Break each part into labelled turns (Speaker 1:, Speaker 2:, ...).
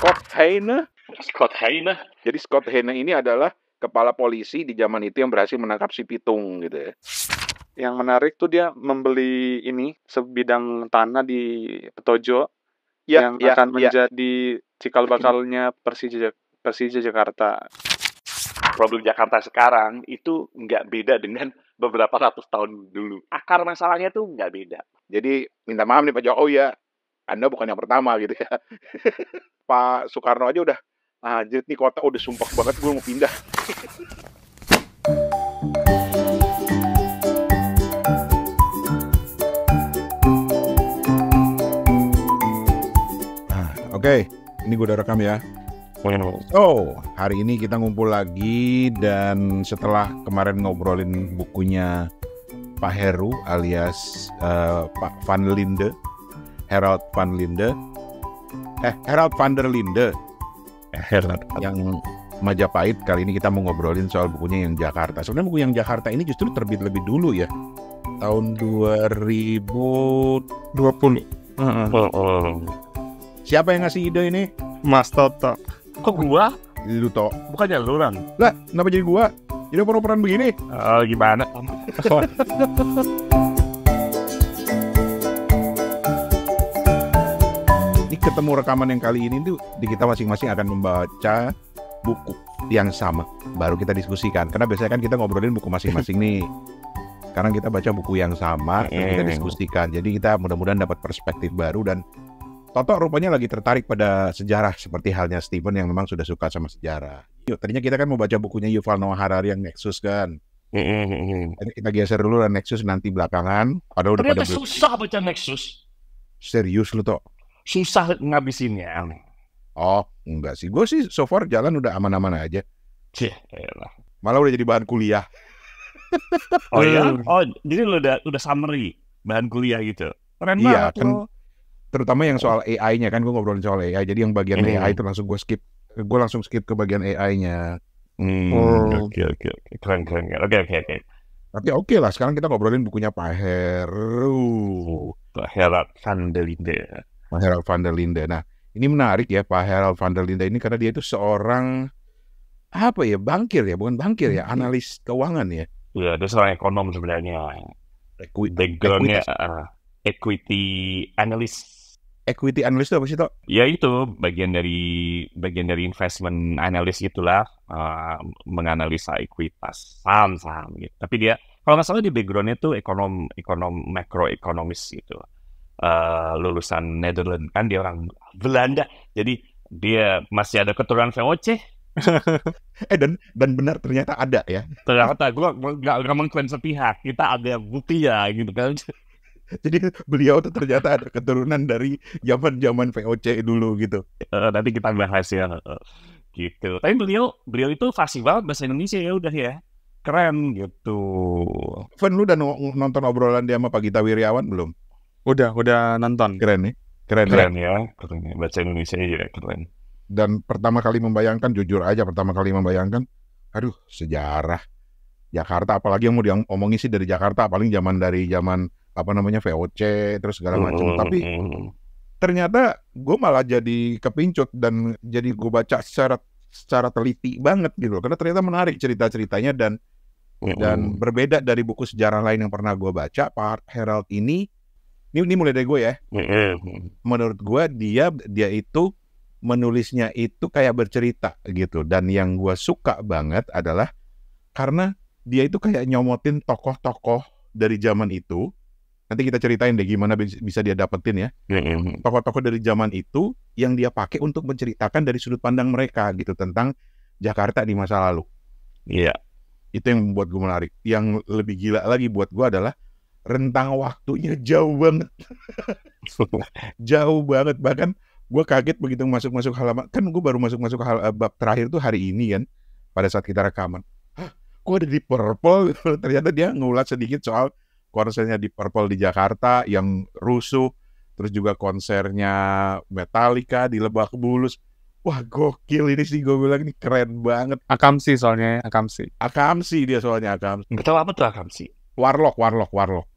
Speaker 1: Scott Heine.
Speaker 2: Scott Heine.
Speaker 1: Jadi Scott Heine ini adalah kepala polisi di zaman itu yang berhasil menangkap si Pitung gitu ya. Yang menarik tuh dia membeli ini sebidang tanah di Petojo yang akan menjadi cikal bakalnya Persija Jakarta.
Speaker 2: Problem Jakarta sekarang itu nggak beda dengan beberapa ratus tahun dulu. Akar masalahnya tuh nggak beda.
Speaker 1: Jadi minta maaf nih Pak Jokowi ya, Anda bukan yang pertama gitu ya. Pak Soekarno aja udah, anjir nih kota udah sumpah banget gue mau pindah. Oke, ini gue udah rekam ya. Oh, hari ini kita ngumpul lagi dan setelah kemarin ngobrolin bukunya Pak Heru alias Pak Van Linde, Harold van der Linde, yang Majapahit. Kali ini kita mau ngobrolin soal bukunya yang Jakarta. Sebenarnya buku yang Jakarta ini justru terbit lebih dulu ya, tahun 2020. Siapa yang ngasih ide ini?
Speaker 3: Mas Toto.
Speaker 2: Kok gua?
Speaker 1: Lu Tok.
Speaker 3: Bukannya lu kan?
Speaker 1: Lah, kenapa jadi gua? Jadi oper-operan begini?
Speaker 3: Gimana?
Speaker 1: Ini ketemu rekaman yang kali ini tuh di kita masing-masing akan membaca buku yang sama. Baru kita diskusikan. Karena biasanya kan kita ngobrolin buku masing-masing nih. Sekarang kita baca buku yang sama dan kita diskusikan. Jadi kita mudah-mudahan dapat perspektif baru. Dan Toto rupanya lagi tertarik pada sejarah seperti halnya Steven yang memang sudah suka sama sejarah. Yuk, tadinya kita kan mau baca bukunya Yuval Noah Harari yang Nexus kan. Kita geser dulu dan Nexus nanti belakangan. Padahal udah pada
Speaker 2: susah baca Nexus.
Speaker 1: Serius lu Tok?
Speaker 2: Susah ngabisinnya.
Speaker 1: Oh, enggak sih. Gue sih so far jalan udah aman-aman aja. Malah udah jadi bahan kuliah.
Speaker 3: Oh ya? Oh, jadi lu udah summary bahan kuliah gitu. Keren
Speaker 1: banget kan.
Speaker 3: lo.
Speaker 1: Terutama yang soal AI-nya kan, gue ngobrolin soal AI. Jadi yang bagian AI itu langsung gue skip. Gue langsung skip ke bagian AI-nya.
Speaker 3: Oke. Keren. Oke.
Speaker 1: Tapi oke lah, sekarang kita ngobrolin bukunya Pak Heru.
Speaker 3: Pak Harold van der Linde.
Speaker 1: Pak Harold van der Linde. Nah, ini menarik ya Pak Harold van der Linde ini karena dia itu seorang bankir ya, bukan bankir ya, analis keuangan ya.
Speaker 3: Iya, dia seorang ekonom sebenarnya. Backgroundnya equity analyst.
Speaker 1: Equity analyst itu apa sih Tok?
Speaker 3: Ya itu bagian dari investment analyst gitulah, menganalisa ekuitas saham gitu. Tapi dia kalau nggak salah di backgroundnya tuh ekonom makroekonomis gitu. Lulusan Netherlands, kan dia orang Belanda. Jadi dia masih ada keturunan VOC.
Speaker 1: dan benar ternyata ada ya.
Speaker 3: Ternyata gue nggak mengklaim sepihak. Kita ada bukti ya gitu kan.
Speaker 1: Jadi beliau tuh ternyata ada keturunan dari zaman VOC dulu gitu.
Speaker 3: Nanti kita bahas ya. Gitu. Tapi beliau itu fasih banget bahasa Indonesia ya udah ya. Keren gitu.
Speaker 1: Van, lu udah nonton obrolan dia sama Pak Gita Wirjawan belum?
Speaker 3: Udah nonton.
Speaker 1: Keren nih. Keren
Speaker 3: ya. Keren. Bahasa Indonesia juga keren.
Speaker 1: Dan pertama kali membayangkan, aduh sejarah Jakarta, apalagi yang mau diomongin sih dari Jakarta, paling zaman VOC terus segala macam. Tapi ternyata gue malah jadi kepincut dan jadi gue baca secara teliti banget gitu, karena ternyata menarik cerita-ceritanya dan berbeda dari buku sejarah lain yang pernah gue baca. Pak Harold ini mulai dari gue ya. Menurut gue dia itu menulisnya itu kayak bercerita gitu, dan yang gue suka banget adalah karena dia itu kayak nyomotin tokoh-tokoh dari zaman itu. Nanti kita ceritain deh gimana bisa dia dapetin ya. Tokoh-tokoh dari zaman itu yang dia pakai untuk menceritakan dari sudut pandang mereka gitu tentang Jakarta di masa lalu.
Speaker 3: Iya.
Speaker 1: Itu yang membuat gue menarik. Yang lebih gila lagi buat gue adalah rentang waktunya jauh banget. Jauh banget. Bahkan gue kaget begitu masuk halaman. Kan gue baru masuk bab terakhir tuh hari ini kan, pada saat kita rekaman. Kok ada di Purple? Ternyata dia ngulas sedikit soal konsernya di Purple di Jakarta yang rusuh, terus juga konsernya Metallica di Lebak Bulus. Wah gokil ini sih, gue bilang ini keren banget.
Speaker 3: Akamsi.
Speaker 1: Akamsi dia soalnya.
Speaker 3: Nggak tahu apa tuh Akamsi.
Speaker 1: Warlock.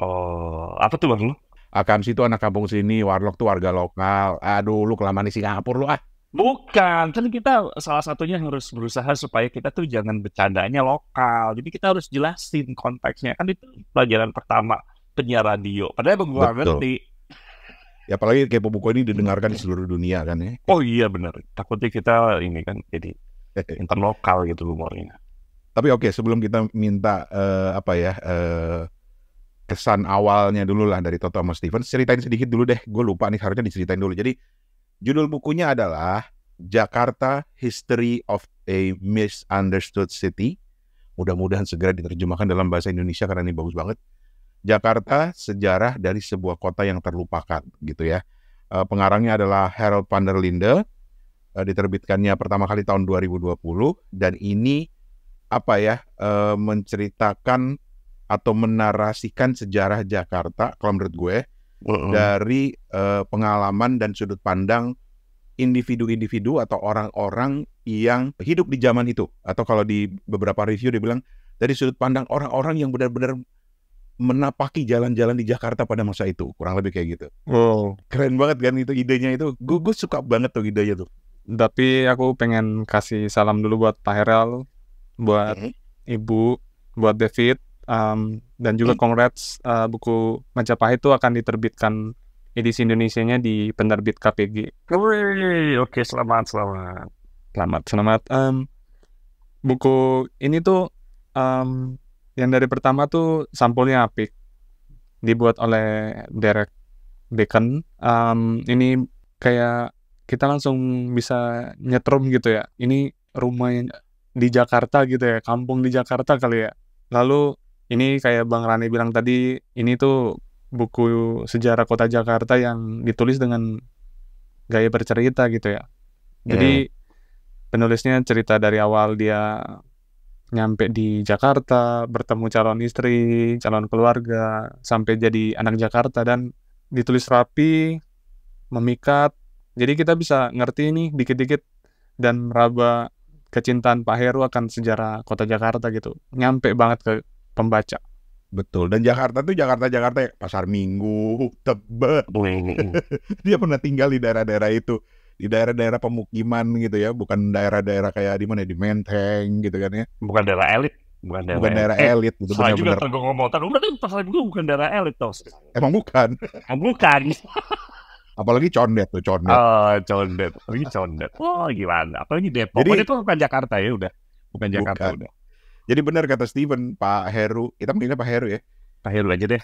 Speaker 3: Oh, apa tuh Warlock?
Speaker 1: Akamsi itu anak kampung sini, Warlock tuh warga lokal. Aduh, lu kelamaan di Singapura lu ah.
Speaker 3: Bukan, kan kita salah satunya harus berusaha supaya kita tuh jangan bercandanya lokal. Jadi kita harus jelasin konteksnya. Kan itu pelajaran pertama penyiar radio. Padahal gue gak
Speaker 1: Betul.
Speaker 3: ngerti.
Speaker 1: Ya apalagi kayak Buku ini didengarkan di seluruh dunia kan ya.
Speaker 3: Oh iya benar. Takutnya kita ini kan jadi interlokal gitu humornya.
Speaker 1: Tapi oke, sebelum kita minta kesan awalnya dulu lah dari Toto sama Steven, ceritain sedikit dulu deh. Gue lupa nih, harusnya diceritain dulu. Jadi judul bukunya adalah Jakarta History of a Misunderstood City. Mudah-mudahan segera diterjemahkan dalam bahasa Indonesia karena ini bagus banget. Jakarta, sejarah dari sebuah kota yang terlupakan, gitu ya. Pengarangnya adalah Harold van der Linde. Diterbitkannya pertama kali tahun 2020 dan ini menceritakan atau menarasikan sejarah Jakarta kalau menurut gue dari pengalaman dan sudut pandang individu-individu atau orang-orang yang hidup di zaman itu, atau kalau di beberapa review dia bilang dari sudut pandang orang-orang yang benar-benar menapaki jalan-jalan di Jakarta pada masa itu, kurang lebih kayak gitu.
Speaker 4: Wow.
Speaker 1: Keren banget kan itu idenya itu. Gue suka banget tuh idenya tuh.
Speaker 4: Tapi aku pengen kasih salam dulu buat Pak Herel, buat Ibu, buat David, dan juga congrats, buku Majapahit itu akan diterbitkan edisi Indonesianya di penerbit KPG.
Speaker 3: Oke, selamat.
Speaker 4: Buku ini tuh yang dari pertama tuh sampulnya apik, dibuat oleh Derek Bacon. Ini kayak kita langsung bisa nyetrum gitu ya. Ini rumah di Jakarta gitu ya, kampung di Jakarta kali ya. Lalu ini kayak Bang Rani bilang tadi, ini tuh buku sejarah kota Jakarta yang ditulis dengan gaya bercerita gitu ya. Jadi penulisnya cerita dari awal dia nyampe di Jakarta, bertemu calon istri, calon keluarga, sampai jadi anak Jakarta, dan ditulis rapi, memikat. Jadi kita bisa ngerti nih dikit-dikit dan meraba kecintaan Pak Heru akan sejarah kota Jakarta gitu. Nyampe banget ke pembaca.
Speaker 1: Betul, dan Jakarta tuh Jakarta Pasar Minggu, Tebet. Dia pernah tinggal di daerah-daerah itu, di daerah-daerah pemukiman gitu ya, bukan daerah-daerah kayak di mana, di Menteng gitu kan ya.
Speaker 3: Bukan daerah elit. Bukan daerah
Speaker 1: elit gitu,
Speaker 3: salah juga
Speaker 1: benar-benar.
Speaker 3: gue ngomong. Berarti Pasar Minggu bukan daerah elit toh.
Speaker 1: Emang bukan.
Speaker 3: Bukan.
Speaker 1: Apalagi Condet tuh, Condet.
Speaker 3: Condet. Oh, gimana? Apalagi Depok.
Speaker 1: Jadi,
Speaker 3: Depok bukan Jakarta ya udah. Bukan Jakarta udah.
Speaker 1: Jadi benar kata Steven, Pak Heru, kita panggilnya Pak Heru ya.
Speaker 3: Pak Heru aja deh.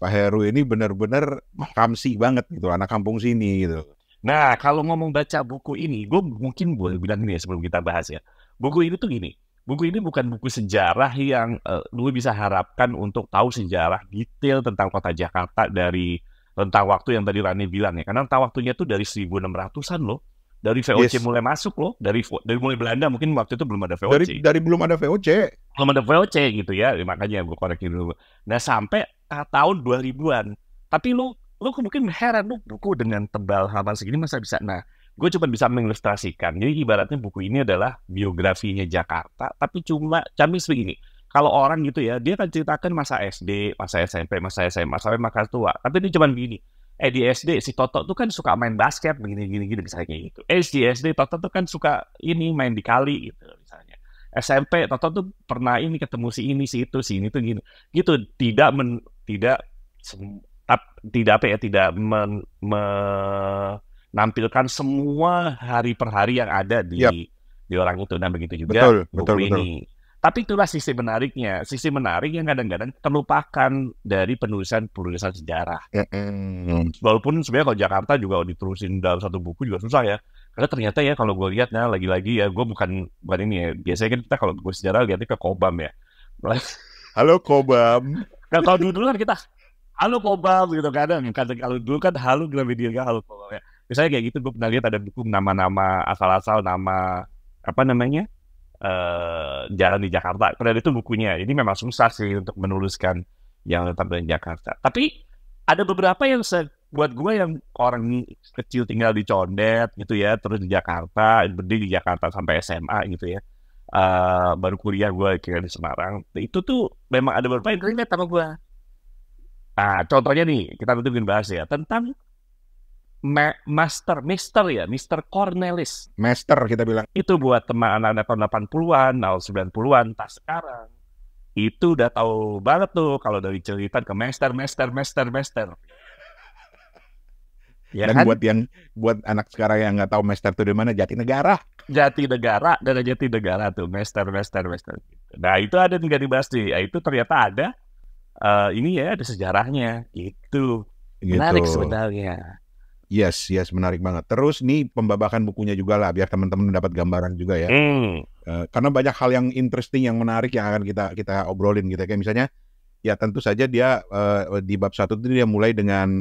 Speaker 1: Pak Heru ini benar-benar kamsi banget gitu, anak kampung sini gitu.
Speaker 3: Nah, kalau ngomong baca buku ini, gue mungkin boleh bilang ini ya sebelum kita bahas ya. Buku ini tuh gini, buku ini bukan buku sejarah yang lu bisa harapkan untuk tahu sejarah detail tentang kota Jakarta dari rentang waktu yang tadi Rani bilang ya. Karena rentang waktunya tuh dari 1600-an loh. Dari VOC mulai masuk loh, dari mulai Belanda, mungkin waktu itu belum ada VOC.
Speaker 1: Dari belum ada VOC.
Speaker 3: Belum ada VOC gitu ya, makanya gue koreksi dulu. Nah sampai tahun 2000-an. Tapi lu mungkin heran, lu buku dengan tebal halaman segini masa bisa. Nah, gue cuma bisa mengilustrasikan. Jadi ibaratnya buku ini adalah biografinya Jakarta, tapi cuma camis begini. Kalau orang gitu ya, dia akan ceritakan masa SD, masa SMP, masa SMA, sampai masa tua. Tapi ini cuma begini. Di SD si Toto tuh kan suka main basket begini misalnya kayak gitu. Di SD Toto tuh kan suka ini main di kali gitu misalnya. SMP Toto tuh pernah ini ketemu si ini si itu si ini tuh gini. Gitu tidak menampilkan semua hari per hari yang ada di orang itu, dan begitu juga buku ini. Tapi itulah sisi menariknya. Sisi menarik yang kadang-kadang terlupakan dari penulisan sejarah. Walaupun sebenarnya kalau Jakarta juga diterusin dalam satu buku juga susah ya. Karena ternyata ya kalau gue lihat, nah lagi-lagi ya gue bukan ini ya. Biasanya kan kita kalau buku sejarah lihatnya ke Kobam ya.
Speaker 1: Halo Kobam.
Speaker 3: Kan kalau dulu kan kita halo Kobam gitu kadang. Kalau dulu kan halo Gramedia, halo Kobam ya. Misalnya kayak gitu, gue pernah lihat ada buku nama-nama asal-asal nama apa namanya? Jalan di Jakarta. Padahal itu bukunya. Ini memang susah sih untuk menuliskan yang tentang Jakarta. Tapi ada beberapa yang buat gue yang orang kecil tinggal di Condet gitu ya, terus di Jakarta, berdiri di Jakarta sampai SMA gitu ya. Baru kuliah gue kira di Semarang. Itu tuh memang ada beberapa yang relate sama gue. Nah, contohnya nih, kita mungkin bahas ya tentang Mr. Cornelis.
Speaker 1: Master kita bilang.
Speaker 3: Itu buat teman anak-anak tahun 80-an, tahun 90-an, tas sekarang. Itu udah tahu banget tuh kalau dari cerita ke Master. Ya
Speaker 1: Dan
Speaker 3: kan?
Speaker 1: buat anak sekarang yang nggak tahu Master itu di mana, Jatinegara
Speaker 3: tuh Master. Nah itu ada nggak dibahas nih. Itu ternyata ada ini ya, ada sejarahnya. Itu menarik sebenarnya.
Speaker 1: Yes, menarik banget. Terus nih pembabakan bukunya juga lah, biar teman-teman dapat gambaran juga ya. Karena banyak hal yang interesting, yang menarik yang akan kita obrolin gitu. Kayak misalnya, ya tentu saja dia di bab 1 itu dia mulai dengan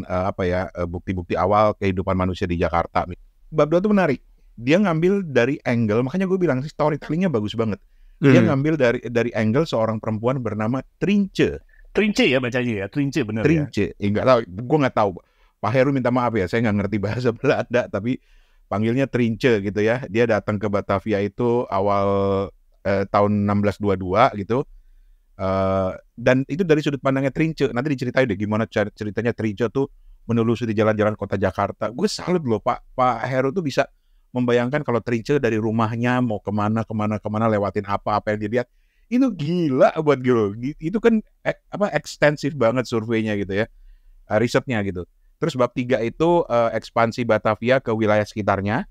Speaker 1: bukti-bukti awal kehidupan manusia di Jakarta. Bab 2 itu menarik. Dia ngambil dari angle, makanya gue bilang sih storytellingnya bagus banget. Dia ngambil dari angle seorang perempuan bernama Trince
Speaker 3: ya bacanya ya, Trince bener
Speaker 1: Trince.
Speaker 3: ya.
Speaker 1: Nggak tahu, gue nggak tahu. Pak Heru minta maaf ya, saya nggak ngerti bahasa Belanda, tapi panggilnya Trince gitu ya. Dia datang ke Batavia itu awal tahun 1622 gitu. Dan itu dari sudut pandangnya Trince. Nanti diceritain deh gimana ceritanya Trince tuh menelusuri jalan-jalan kota Jakarta. Gue salut loh Pak Heru tuh bisa membayangkan kalau Trince dari rumahnya mau kemana lewatin apa yang dilihat. Itu gila buat gue. Itu kan ekstensif banget surveinya gitu ya, risetnya gitu. Terus bab 3 itu ekspansi Batavia ke wilayah sekitarnya.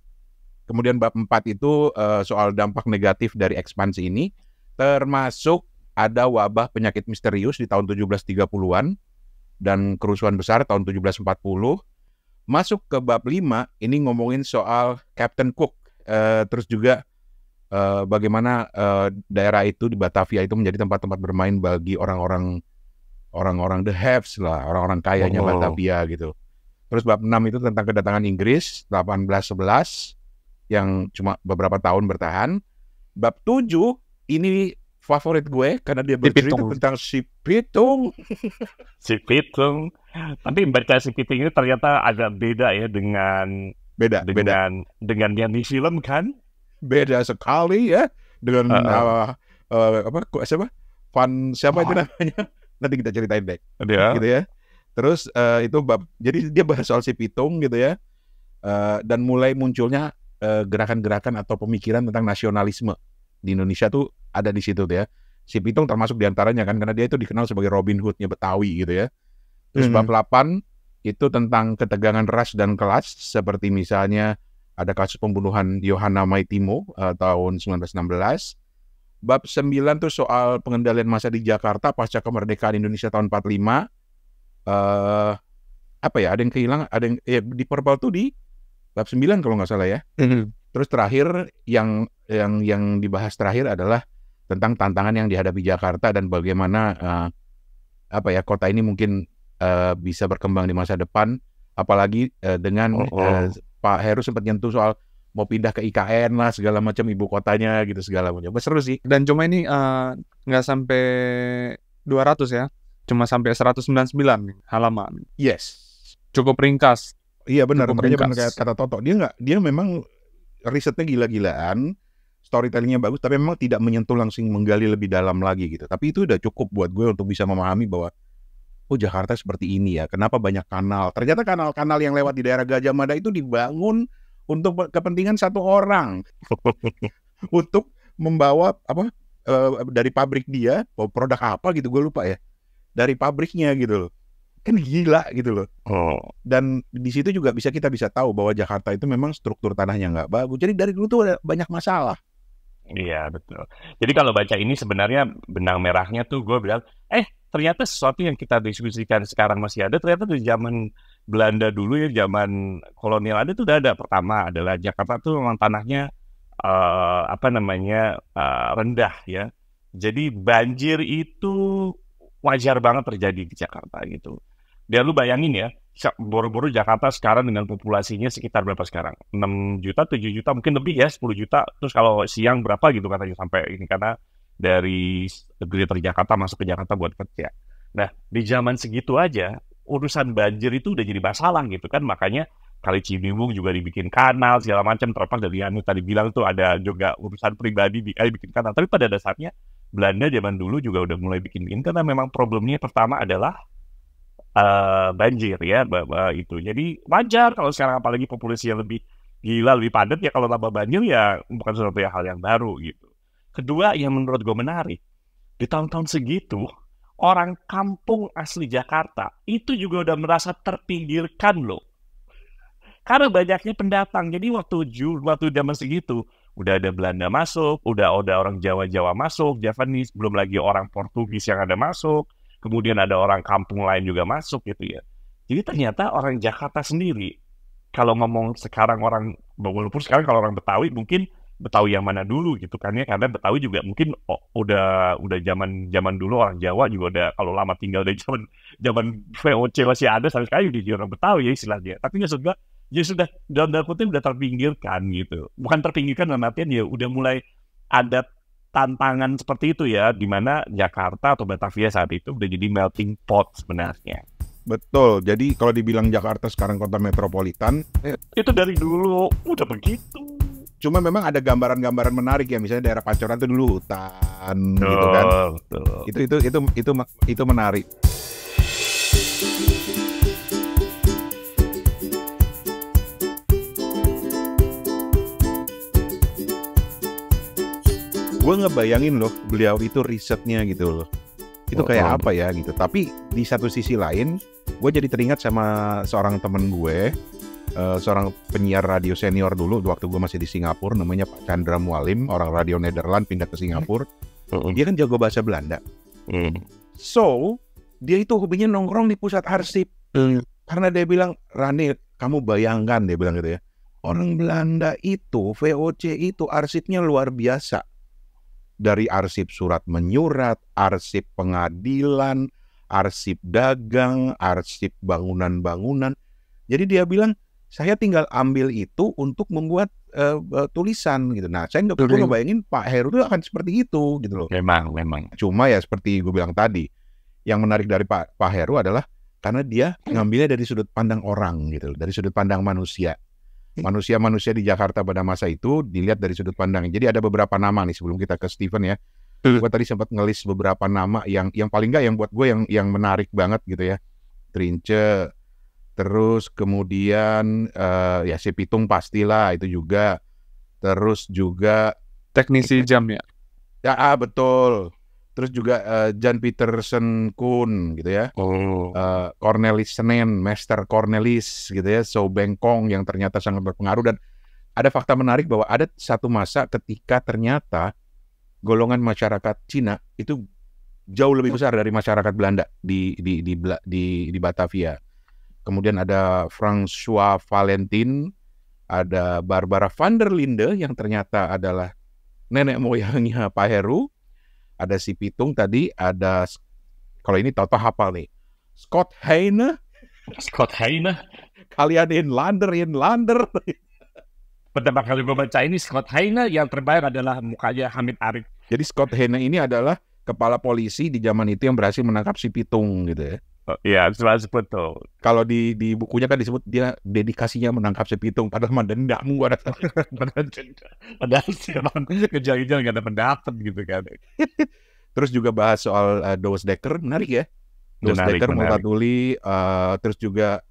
Speaker 1: Kemudian bab 4 itu soal dampak negatif dari ekspansi ini, termasuk ada wabah penyakit misterius di tahun 1730-an dan kerusuhan besar tahun 1740. Masuk ke bab 5, ini ngomongin soal Captain Cook. Terus juga bagaimana daerah itu di Batavia itu menjadi tempat-tempat bermain bagi orang-orang the haves lah, orang-orang kayanya Batavia gitu. Terus bab 6 itu tentang kedatangan Inggris 1811 yang cuma beberapa tahun bertahan. Bab 7 ini favorit gue karena dia bercerita tentang si Pitung.
Speaker 3: Si Pitung. Tapi baca si Pitung ini ternyata agak beda ya dengan yang di film kan?
Speaker 1: Beda sekali ya dengan siapa itu namanya? Nanti kita ceritain deh. Gitu ya. Terus itu jadi dia bahas soal si Pitung gitu ya. Dan mulai munculnya gerakan-gerakan atau pemikiran tentang nasionalisme di Indonesia tuh ada di situ tuh ya. Si Pitung termasuk diantaranya kan, karena dia itu dikenal sebagai Robin Hood-nya Betawi gitu ya. Terus bab 8 itu tentang ketegangan ras dan kelas, seperti misalnya ada kasus pembunuhan Yohana Maitimo tahun 1916. Bab 9 tuh soal pengendalian massa di Jakarta pasca kemerdekaan Indonesia tahun 45. Ada yang kehilangan, ada yang di Purple tuh di bab 9 kalau nggak salah ya. Terus terakhir yang dibahas terakhir adalah tentang tantangan yang dihadapi Jakarta dan bagaimana kota ini mungkin bisa berkembang di masa depan, apalagi dengan Pak Heru sempat nyentuh soal mau pindah ke IKN lah segala macam, ibu kotanya gitu segala macam. Seru sih.
Speaker 4: Dan cuma ini nggak sampai 200 ya, cuma sampai 199 halaman.
Speaker 1: Yes,
Speaker 4: cukup ringkas.
Speaker 1: Iya benar, makanya benar kayak kata Toto. Dia memang risetnya gila-gilaan, storytellingnya bagus, tapi memang tidak menyentuh langsung menggali lebih dalam lagi gitu. Tapi itu udah cukup buat gue untuk bisa memahami bahwa Jakarta seperti ini ya. Kenapa banyak kanal? Ternyata kanal-kanal yang lewat di daerah Gajah Mada itu dibangun untuk kepentingan satu orang. Untuk membawa dari pabrik dia, produk apa gitu gue lupa ya. Dari pabriknya gitu loh. Kan gila gitu loh. Dan di situ juga kita bisa tahu bahwa Jakarta itu memang struktur tanahnya nggak bagus. Jadi dari dulu tuh ada banyak masalah.
Speaker 3: Iya betul. Jadi kalau baca ini sebenarnya benang merahnya tuh gue bilang, ternyata sesuatu yang kita diskusikan sekarang masih ada, ternyata di zaman Belanda dulu ya, zaman kolonial ada tuh udah ada. Pertama adalah Jakarta tuh memang tanahnya rendah ya. Jadi banjir itu wajar banget terjadi di Jakarta gitu. Dan lu bayangin ya, boro-boro Jakarta sekarang dengan populasinya sekitar berapa sekarang? 6 juta, 7 juta, mungkin lebih ya, 10 juta. Terus kalau siang berapa gitu katanya sampai ini, karena dari Greater Jakarta masuk ke Jakarta buat kerja. Nah, di zaman segitu aja, urusan banjir itu udah jadi masalah gitu kan. Makanya Kali Ciliwung juga dibikin kanal, segala macam. Terlepas dari Anu tadi bilang tuh ada juga urusan pribadi bikin kanal. Tapi pada dasarnya, Belanda zaman dulu juga udah mulai bikin karena memang problemnya pertama adalah banjir ya itu. Jadi wajar kalau sekarang apalagi populasinya lebih gila, lebih padat ya, kalau tambah banjir ya bukan sesuatu hal yang baru gitu. Kedua yang menurut gue menarik, di tahun-tahun segitu orang kampung asli Jakarta itu juga udah merasa terpinggirkan loh. Karena banyaknya pendatang. Jadi waktu zaman segitu udah ada Belanda masuk, udah orang Jawa masuk, Javanese, belum lagi orang Portugis yang ada masuk, kemudian ada orang kampung lain juga masuk gitu ya. Jadi ternyata orang Jakarta sendiri, kalau ngomong sekarang walaupun sekarang kalau orang Betawi mungkin Betawi yang mana dulu gitu kan ya, karena Betawi juga mungkin udah zaman dulu orang Jawa juga udah, kalau lama tinggal dari zaman VOC masih ada sampai sekarang di orang Betawi ya istilahnya. Tapi maksud gua ya sudah dalam kutip udah terpinggirkan gitu. Bukan terpinggirkan dalam artian ya udah mulai ada tantangan seperti itu ya, di mana Jakarta atau Batavia saat itu udah jadi melting pot sebenarnya.
Speaker 1: Betul. Jadi kalau dibilang Jakarta sekarang kota metropolitan,
Speaker 3: itu dari dulu udah begitu.
Speaker 1: Cuma memang ada gambaran-gambaran menarik ya, misalnya daerah Pancoran itu dulu hutan gitu kan. Itu menarik. Gue ngebayangin loh beliau itu risetnya gitu loh. Itu kayak apa ya gitu. Tapi di satu sisi lain, gue jadi teringat sama seorang temen gue, seorang penyiar radio senior dulu waktu gue masih di Singapura, namanya Pak Chandra Mualim, orang radio Nederland pindah ke Singapura. Dia kan jago bahasa Belanda. So, dia itu hobinya nongkrong di pusat arsip. Karena dia bilang, Rani, kamu bayangkan, dia bilang gitu ya, orang Belanda itu, VOC itu arsipnya luar biasa. Dari arsip surat menyurat, arsip pengadilan, arsip dagang, arsip bangunan-bangunan. Jadi dia bilang, saya tinggal ambil itu untuk membuat tulisan gitu. Nah, saya nggak perlu ngebayangin Pak Heru itu akan seperti itu gitu loh.
Speaker 3: Memang.
Speaker 1: Cuma ya seperti gue bilang tadi, yang menarik dari Pak Heru adalah karena dia ngambilnya dari sudut pandang orang gitu loh, dari sudut pandang manusia. Manusia di Jakarta pada masa itu dilihat dari sudut pandang. Jadi ada beberapa nama nih sebelum kita ke Steven ya. Gue tadi sempat ngelis beberapa nama yang paling nggak yang buat gue yang menarik banget gitu ya. Trince, terus kemudian ya si Pitung pastilah itu juga. Terus juga
Speaker 4: teknisi jam ya.
Speaker 1: Ya betul. Terus juga Jan Pietersen Koen gitu ya. Cornelis Senen, Master Cornelis gitu ya. So Bengkong yang ternyata sangat berpengaruh. Dan ada fakta menarik bahwa ada satu masa ketika ternyata golongan masyarakat Cina itu jauh lebih besar dari masyarakat Belanda di Batavia. Kemudian ada François Valentin, ada Barbara van der Linde yang ternyata adalah nenek moyangnya Pak Heru. Ada si Pitung tadi, ada kalau ini Toto hafal nih, Scott Heine. Kalian Inlander.
Speaker 3: Pertama kali gue baca ini Scott Heine, yang terbayang adalah mukanya Hamid Arif.
Speaker 1: Jadi Scott Heine ini adalah kepala polisi di zaman itu yang berhasil menangkap si Pitung gitu ya.
Speaker 3: Iya, betul.
Speaker 1: Kalau di bukunya kan disebut dia dedikasinya menangkap si Pitung, padahal mah dendam gua rasa.
Speaker 3: Padahal sih emang kejadian nggak ada pendapat gitu kan.
Speaker 1: Terus juga bahas soal Douwe Dekker, menarik ya. Douwe Dekker, Multatuli, terus juga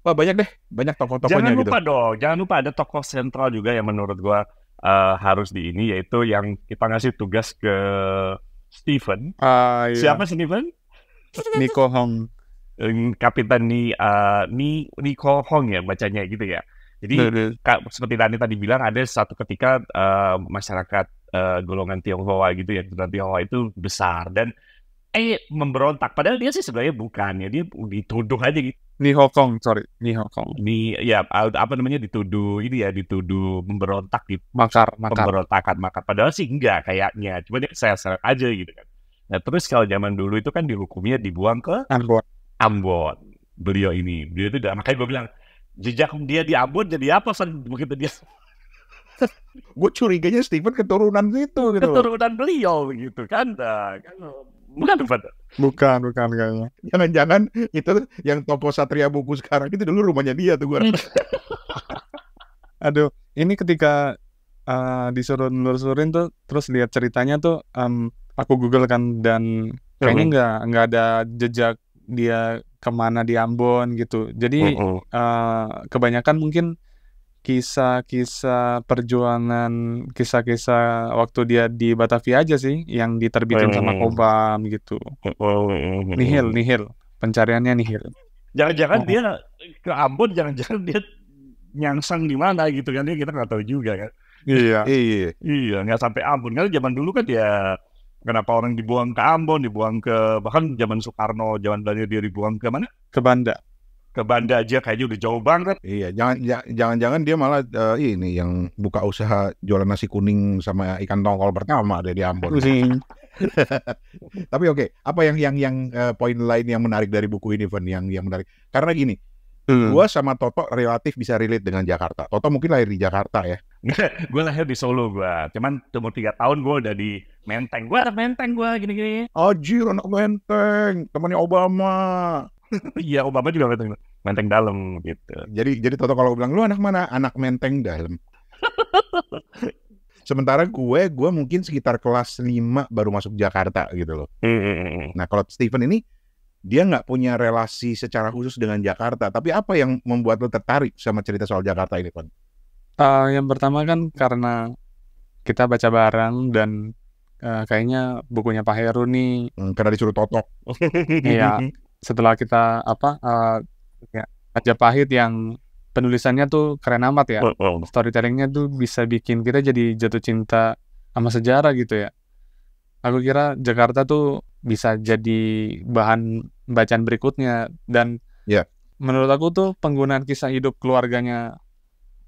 Speaker 1: banyak tokoh-tokohnya gitu.
Speaker 3: Jangan lupa ada tokoh sentral juga yang menurut gua harus di ini, yaitu yang kita ngasih tugas ke Steven.
Speaker 1: Iya.
Speaker 3: Siapa Steven?
Speaker 4: Nico Hong.
Speaker 3: Kapitan Nico Hong ya bacanya gitu ya. Jadi seperti Rani tadi bilang, ada satu ketika masyarakat golongan Tionghoa gitu ya, Tionghoa itu besar dan memberontak. Padahal dia sih sebenarnya bukan ya, dia dituduh aja gitu.
Speaker 4: Niho Kong.
Speaker 3: Dituduh memberontak gitu.
Speaker 4: Makar.
Speaker 3: Pemberontakan makar. Padahal sih enggak kayaknya. Cuma dia keseret aja gitu kan. Nah terus kalau zaman dulu itu kan dihukumnya dibuang ke Ambon. Beliau itu makanya gue bilang jejak dia di Ambon jadi apa begitu dia.
Speaker 1: Gue curiganya Steven keturunan gitu.
Speaker 3: Keturunan beliau gitu kan.
Speaker 4: Bukan kayaknya.
Speaker 1: Jangan-jangan itu yang toko Satria Buku sekarang itu dulu rumahnya dia tuh gue.
Speaker 4: Aduh, ini ketika disuruh nelusurin tuh terus lihat ceritanya tuh aku Google kan, dan kayaknya nggak ada jejak dia kemana di Ambon gitu. Jadi kebanyakan mungkin kisah-kisah perjuangan, kisah-kisah waktu dia di Batavia aja sih yang diterbitin sama Kobam gitu. Nihil, pencariannya nihil.
Speaker 3: Jangan-jangan dia ke Ambon, jangan-jangan dia nyangsang di mana gitu kan, kita nggak tahu juga kan. Iya, nggak sampai Ambon. Karena zaman dulu kan dia, kenapa orang dibuang ke Ambon, dibuang ke, bahkan zaman Soekarno, zaman Belanda dia dibuang ke mana?
Speaker 4: Ke Banda.
Speaker 3: Ke Banda aja kayaknya udah jauh banget.
Speaker 1: Iya, jangan-jangan dia malah ini yang buka usaha jualan nasi kuning sama ikan tongkol pertama ada di Ambon. Tapi oke, apa yang poin lain yang menarik dari buku ini, Van? Yang menarik karena gini, gua sama Toto relatif bisa relate dengan Jakarta. Toto mungkin lahir di Jakarta ya.
Speaker 3: Gue lahir di Solo gua. Cuman umur 3 tahun gue udah di Menteng. Gue anak Menteng gue gini-gini.
Speaker 1: Anjir, anak Menteng, temannya Obama.
Speaker 3: Iya, Obama juga Menteng dalam gitu.
Speaker 1: Jadi Toto kalau bilang lu anak mana? Anak Menteng dalam. Sementara gue mungkin sekitar kelas 5 baru masuk Jakarta gitu loh. Nah kalau Steven ini dia nggak punya relasi secara khusus dengan Jakarta. Tapi apa yang membuat lo tertarik sama cerita soal Jakarta ini, Pan?
Speaker 4: Yang pertama kan karena kita baca bareng dan kayaknya bukunya Pak Heru nih.
Speaker 1: Karena disuruh Toto.
Speaker 4: Iya. Setelah kita Majapahit yang penulisannya tuh keren amat ya. Storytellingnya tuh bisa bikin kita jadi jatuh cinta sama sejarah gitu ya. Aku kira Jakarta tuh bisa jadi bahan bacaan berikutnya. Dan menurut aku tuh penggunaan kisah hidup keluarganya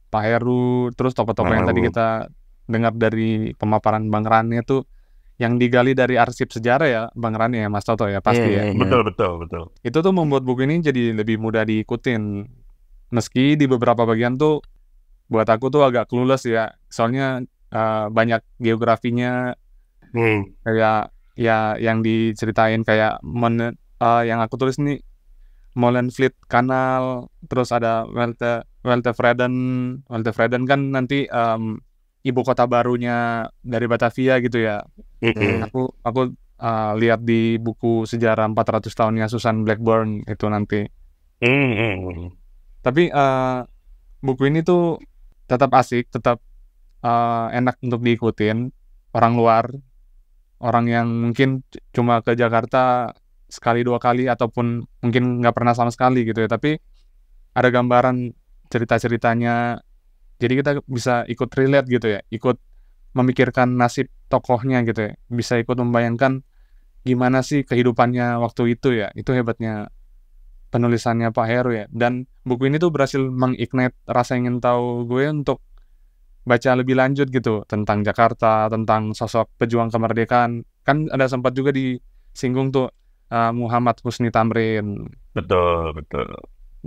Speaker 4: Pak Heru, terus tokoh-tokoh yang tadi kita dengar dari pemaparan Bang Rani tuh yang digali dari arsip sejarah ya, Bang Rani ya, Mas Toto ya, pasti ya.
Speaker 3: Betul.
Speaker 4: Itu tuh membuat buku ini jadi lebih mudah diikutin. Meski di beberapa bagian tuh buat aku tuh agak clueless ya, soalnya banyak geografinya kayak ya yang diceritain kayak yang aku tulis nih Molenvliet Canal, terus ada Weltevreden kan nanti ibu kota barunya dari Batavia gitu ya. Aku lihat di buku sejarah 400 tahunnya Susan Blackburn itu nanti. Tapi buku ini tuh tetap asik, tetap enak untuk diikutin. Orang luar, orang yang mungkin cuma ke Jakarta sekali 2 kali ataupun mungkin nggak pernah sama sekali gitu ya. Tapi ada gambaran cerita-ceritanya. Jadi kita bisa ikut relate gitu ya, ikut memikirkan nasib tokohnya gitu ya, bisa ikut membayangkan gimana sih kehidupannya waktu itu ya. Itu hebatnya penulisannya Pak Heru ya. Dan buku ini tuh berhasil mengignite rasa ingin tahu gue untuk baca lebih lanjut gitu tentang Jakarta, tentang sosok pejuang kemerdekaan. Kan ada sempat juga disinggung tuh Muhammad Husni Tamrin.
Speaker 3: Betul.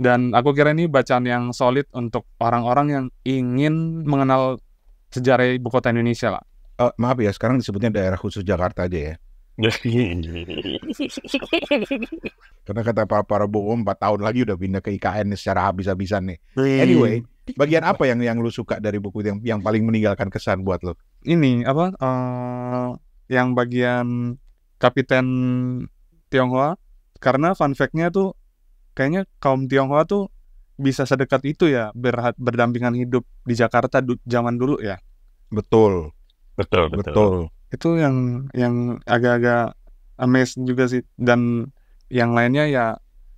Speaker 4: Dan aku kira ini bacaan yang solid untuk orang-orang yang ingin mengenal sejarah ibu kota Indonesia lah.
Speaker 1: Maaf ya, sekarang disebutnya daerah khusus Jakarta aja ya. Karena kata Pak Prabowo 4 tahun lagi udah pindah ke IKN secara habis-habisan nih. Anyway, bagian apa yang lu suka dari buku yang paling meninggalkan kesan buat lo?
Speaker 4: Ini apa? Yang bagian Kapiten Tionghoa. Karena fun fact-nya tuh kayaknya kaum Tionghoa tuh bisa sedekat itu ya berdampingan hidup di Jakarta zaman dulu ya.
Speaker 1: Betul. Itu yang agak-agak amazed juga sih. Dan yang lainnya ya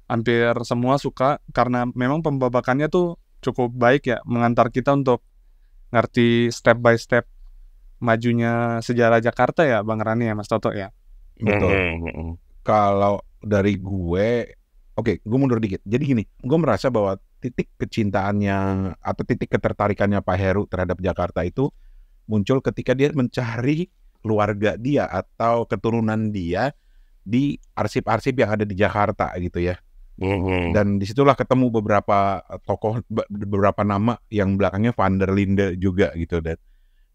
Speaker 1: hampir semua suka karena memang pembabakannya tuh cukup baik ya, mengantar kita untuk ngerti step by step majunya sejarah Jakarta ya, Bang Rani ya, Mas Toto ya. Betul. Kalau dari gue, gue mundur dikit. Jadi gini, gue merasa bahwa titik kecintaannya atau titik ketertarikannya Pak Heru terhadap Jakarta itu muncul ketika dia mencari keluarga dia atau keturunan dia di arsip-arsip yang ada di Jakarta gitu ya. Dan disitulah ketemu beberapa tokoh, beberapa nama yang belakangnya Van der Linde juga gitu.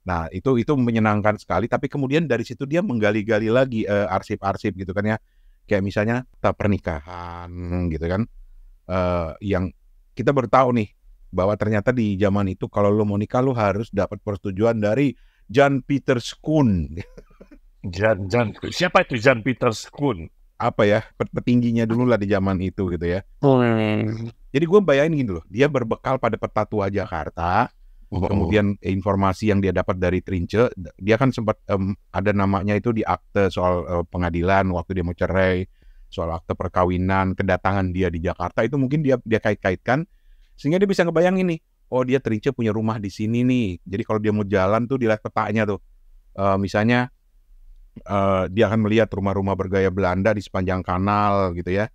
Speaker 1: Nah itu menyenangkan sekali. Tapi kemudian dari situ dia menggali-gali lagi arsip-arsip gitu kan ya. Kayak misalnya pernikahan gitu kan. Yang kita baru tahu nih bahwa ternyata di zaman itu kalau lo mau nikah lo harus dapat persetujuan dari Jan Peter Schoon.
Speaker 3: Siapa itu Jan Peter Schoon?
Speaker 1: apa ya, petingginya dulu lah di zaman itu gitu ya. Jadi gue bayangin gini loh, dia berbekal pada peta tua Jakarta, kemudian informasi yang dia dapat dari Trince, dia kan sempat ada namanya itu di akte soal pengadilan waktu dia mau cerai, soal akte perkawinan, kedatangan dia di Jakarta itu mungkin dia kait-kaitkan sehingga dia bisa ngebayangin nih, oh dia Trince punya rumah di sini nih. Jadi kalau dia mau jalan tuh dilihat petanya tuh, misalnya dia akan melihat rumah-rumah bergaya Belanda di sepanjang kanal gitu ya.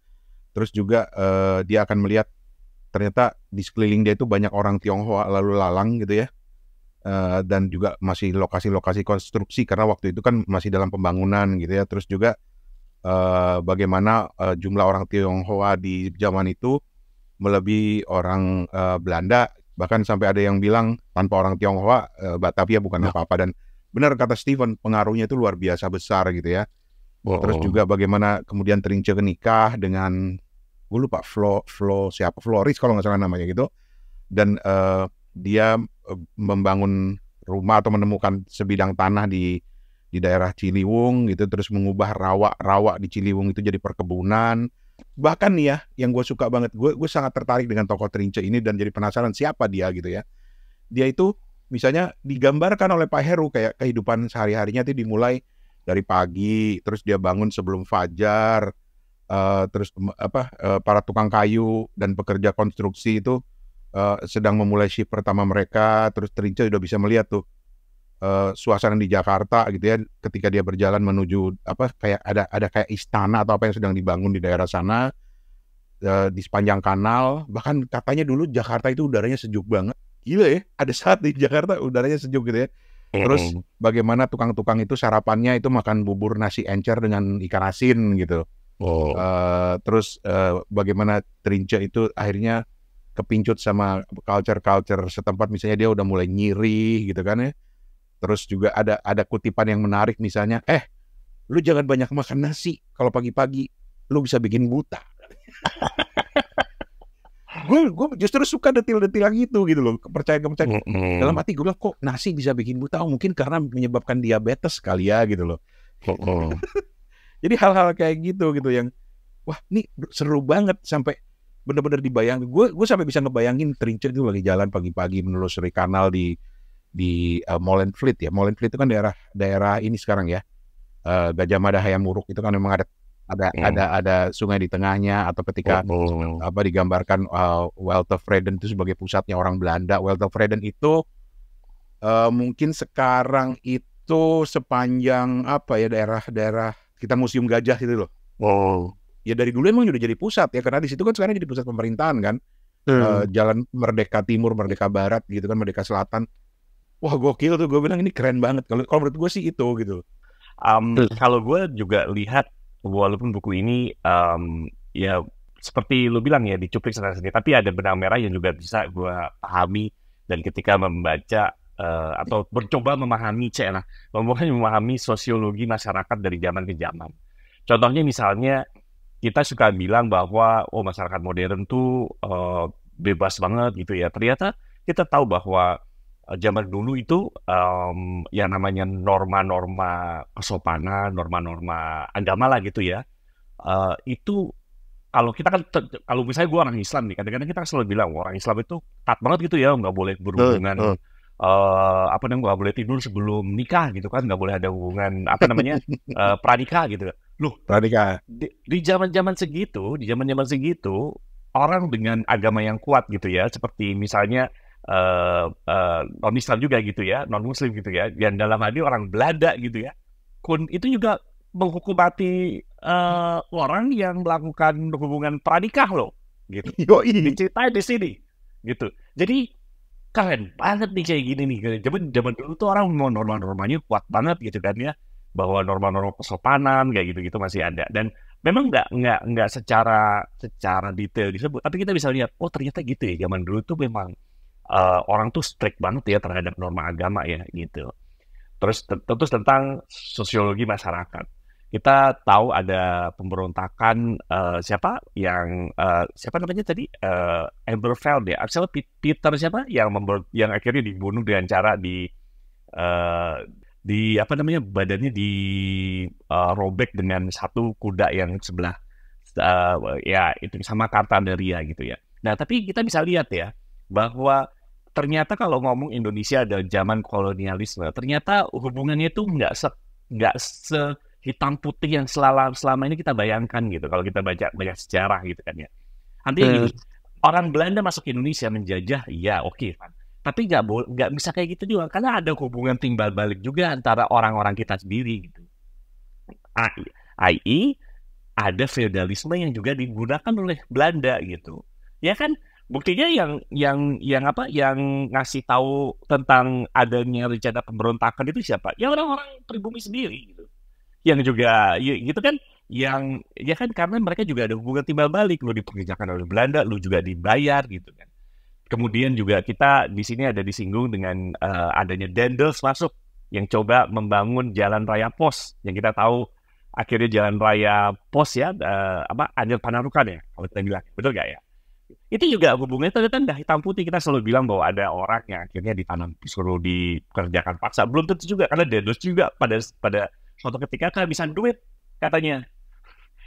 Speaker 1: Terus juga dia akan melihat ternyata di sekeliling dia itu banyak orang Tionghoa lalu lalang gitu ya. Dan juga masih lokasi-lokasi konstruksi karena waktu itu kan masih dalam pembangunan gitu ya. Terus juga bagaimana jumlah orang Tionghoa di zaman itu melebihi orang Belanda. Bahkan sampai ada yang bilang tanpa orang Tionghoa Batavia bukan apa-apa. Dan benar kata Steven, pengaruhnya itu luar biasa besar gitu ya. Terus juga bagaimana kemudian Trince nikah dengan, gue lupa siapa, Floris kalau nggak salah namanya gitu. Dan dia membangun rumah atau menemukan sebidang tanah di daerah Ciliwung gitu, terus mengubah rawa di Ciliwung itu jadi perkebunan. Bahkan nih ya, yang gue suka banget, gue sangat tertarik dengan tokoh Trince ini dan jadi penasaran siapa dia gitu ya. Dia itu misalnya digambarkan oleh Pak Heru kayak kehidupan sehari-harinya itu dimulai dari pagi, terus dia bangun sebelum fajar, terus para tukang kayu dan pekerja konstruksi itu sedang memulai shift pertama mereka, terus Trince udah bisa melihat tuh suasana di Jakarta gitu ya, ketika dia berjalan menuju kayak ada kayak istana atau apa yang sedang dibangun di daerah sana di sepanjang kanal. Bahkan katanya dulu Jakarta itu udaranya sejuk banget. Gila ya, ada saat di Jakarta udaranya sejuk gitu ya. Terus bagaimana tukang-tukang itu sarapannya itu makan bubur nasi encer dengan ikan asin gitu. Terus bagaimana Trince itu akhirnya kepincut sama culture setempat, misalnya dia udah mulai nyiri gitu kan ya. Terus juga ada kutipan yang menarik misalnya, lu jangan banyak makan nasi, kalau pagi-pagi lu bisa bikin buta. Gue justru suka detil-detil gitu loh, kepercayaan. Dalam hati gue bilang, kok nasi bisa bikin buta? Mungkin karena menyebabkan diabetes kali ya gitu loh. Jadi hal-hal kayak gitu yang wah ini seru banget, sampai benar-benar dibayang. Gue sampai bisa ngebayangin Trince itu lagi jalan pagi-pagi menelusuri kanal di Molenfleet ya. Molenfleet itu kan daerah ini sekarang ya, Gajah Mada Hayam Wuruk itu kan memang ada sungai di tengahnya, atau ketika digambarkan Weltevreden itu sebagai pusatnya orang Belanda. Weltevreden itu mungkin sekarang itu sepanjang daerah kita Museum Gajah itu loh. Ya dari dulu emang udah jadi pusat ya, karena di situ kan sekarang jadi pusat pemerintahan kan. Jalan Merdeka Timur, Merdeka Barat gitu kan, Merdeka Selatan. Wah gokil tuh, gue bilang ini keren banget. Kalau menurut gue sih itu gitu.
Speaker 3: Kalau gue juga lihat, walaupun buku ini ya seperti lu bilang ya dicuplik sana sini, tapi ada benang merah yang juga bisa gue pahami. Dan ketika membaca atau mencoba memahami memahami sosiologi masyarakat dari zaman ke zaman. Contohnya misalnya kita suka bilang bahwa masyarakat modern tuh bebas banget gitu ya. Ternyata kita tahu bahwa zaman dulu itu yang namanya norma-norma kesopanan, norma-norma agama lah gitu ya. Itu kalau kita kan, kalau misalnya gue orang Islam nih, kadang-kadang kita selalu bilang orang Islam itu taat banget gitu ya, nggak boleh berhubungan, nggak boleh tidur sebelum nikah gitu kan, nggak boleh ada hubungan pranikah gitu. Loh,
Speaker 1: pranikah
Speaker 3: di zaman-zaman segitu, orang dengan agama yang kuat gitu ya, seperti misalnya non-Islam juga gitu ya, non-Muslim gitu ya, yang dalam hal ini orang Belanda gitu ya, itu juga menghukum mati orang yang melakukan hubungan pranikah loh, gitu. Diceritain di sini, gitu. Jadi keren banget nih kayak gini nih. Zaman dulu tuh orang mau norma-normanya kuat banget gitu kan ya, bahwa norma-norma kesopanan kayak gitu-gitu masih ada. Dan memang nggak secara detail disebut, tapi kita bisa lihat, ternyata gitu ya, zaman dulu tuh memang orang tuh strict banget ya terhadap norma agama ya gitu. Terus tentu tentang sosiologi masyarakat. Kita tahu ada pemberontakan siapa namanya tadi, Elberfeld ya, Peter siapa yang akhirnya dibunuh dengan cara apa namanya, badannya robek dengan satu kuda yang sebelah ya itu sama Kartaneria gitu ya. Nah, tapi kita bisa lihat ya bahwa ternyata kalau ngomong Indonesia ada zaman kolonialisme, ternyata hubungannya itu nggak sehitam putih yang selama ini kita bayangkan gitu. Kalau kita baca sejarah gitu kan ya. Artinya gini, orang Belanda masuk ke Indonesia menjajah, ya oke, kan. Tapi nggak bisa kayak gitu juga, karena ada hubungan timbal balik juga antara orang-orang kita sendiri gitu. I.e. ada feodalisme yang juga digunakan oleh Belanda gitu. Ya kan, buktinya yang ngasih tahu tentang adanya rencana pemberontakan itu siapa? Ya orang-orang pribumi sendiri gitu. Yang juga ya, gitu kan, yang ya kan karena mereka juga ada hubungan timbal balik, lu dipekerjakan oleh Belanda, lu juga dibayar gitu kan. Kemudian juga kita di sini ada disinggung dengan adanya Dendels masuk yang coba membangun jalan raya pos yang kita tahu akhirnya jalan raya pos ya Anyer Panarukan ya kalau kita bilang, betul gak ya? Itu juga hubungannya ternyata udah hitam putih. Kita selalu bilang bahwa ada orang yang akhirnya disuruh dikerjakan paksa, belum tentu juga, karena Dendels juga pada suatu ketika kehabisan duit katanya,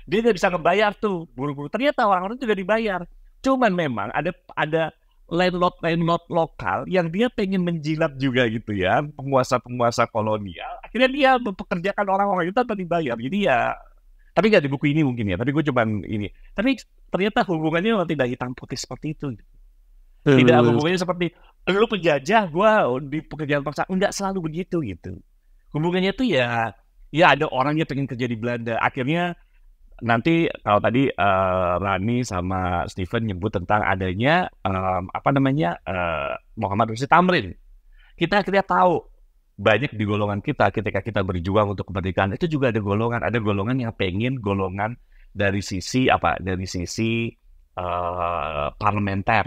Speaker 3: dia nggak bisa ngebayar tuh buru-buru. Ternyata orang-orang juga dibayar, cuman memang ada landlord lokal yang dia pengen menjilat juga gitu ya, penguasa kolonial. Akhirnya dia mempekerjakan orang-orang itu tanpa dibayar. Jadi ya, tapi nggak di buku ini mungkin ya. Tapi gue cuman ini. Tapi ternyata hubungannya tidak hitam putih seperti itu. Tidak hubungannya seperti lu penjajah, gue di pekerjaan paksa. Nggak selalu begitu gitu. Hubungannya tuh ya ada orangnya pengen kerja di Belanda. Akhirnya nanti kalau tadi Rani sama Steven nyebut tentang adanya Muhammad Rashid Tamrin, kita akhirnya tahu banyak di golongan kita ketika kita berjuang untuk kemerdekaan itu juga ada golongan yang pengen golongan dari sisi parlementer,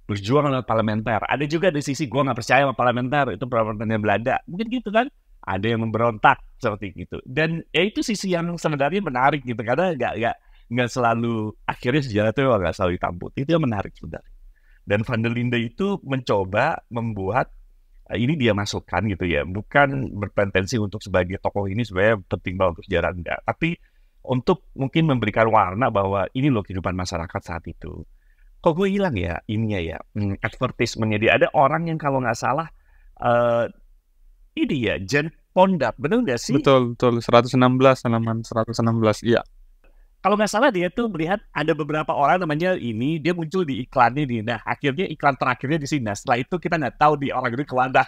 Speaker 3: berjuang lewat parlementer. Ada juga dari sisi gue nggak percaya sama parlementer, itu parlementernya Belanda, mungkin gitu kan. Ada yang memberontak seperti itu, dan ya itu sisi yang sebenarnya menarik gitu, karena nggak selalu akhirnya sejarah itu nggak selalu hitam putih. Itu yang menarik sebenarnya. Dan Van der Linde itu mencoba membuat ini dia masukkan gitu ya, bukan berpretensi untuk sebagai tokoh ini sebenarnya penting banget untuk sejarah, enggak, tapi untuk mungkin memberikan warna bahwa ini loh kehidupan masyarakat saat itu. Kok gue hilang ya ininya ya, advertisement-nya dia. Ada orang yang kalau nggak salah ini ya, Jan Pondap, benar nggak sih?
Speaker 4: Betul, 116, halaman 116, iya.
Speaker 3: Kalau nggak salah dia tuh melihat ada beberapa orang namanya ini, dia muncul di iklannya nih. Nah, akhirnya iklan terakhirnya di sini. Nah, setelah itu kita nggak tahu di orang itu kemana.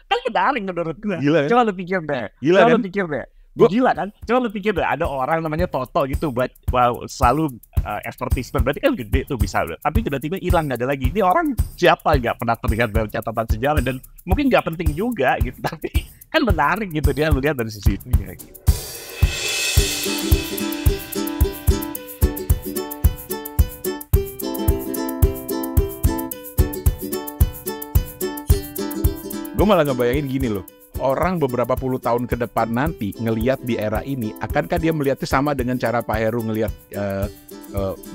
Speaker 3: Kan menarik menurut gue.
Speaker 1: Gila ya?
Speaker 3: Coba lu pikir deh. Gila kan? Coba lu pikir deh, ada orang namanya Toto gitu, buat selalu advertisement, berarti kan gede tuh bisa. Tapi tiba-tiba hilang, nggak ada lagi. Ini orang siapa, nggak pernah terlihat dalam catatan sejarah, dan mungkin nggak penting juga gitu. Tapi kan menarik gitu dia melihat dari sisi itu ya gitu.
Speaker 1: Gue malah ngebayangin gini loh, orang beberapa puluh tahun ke depan nanti ngelihat di era ini, akankah dia melihatnya sama dengan cara Pak Heru ngelihat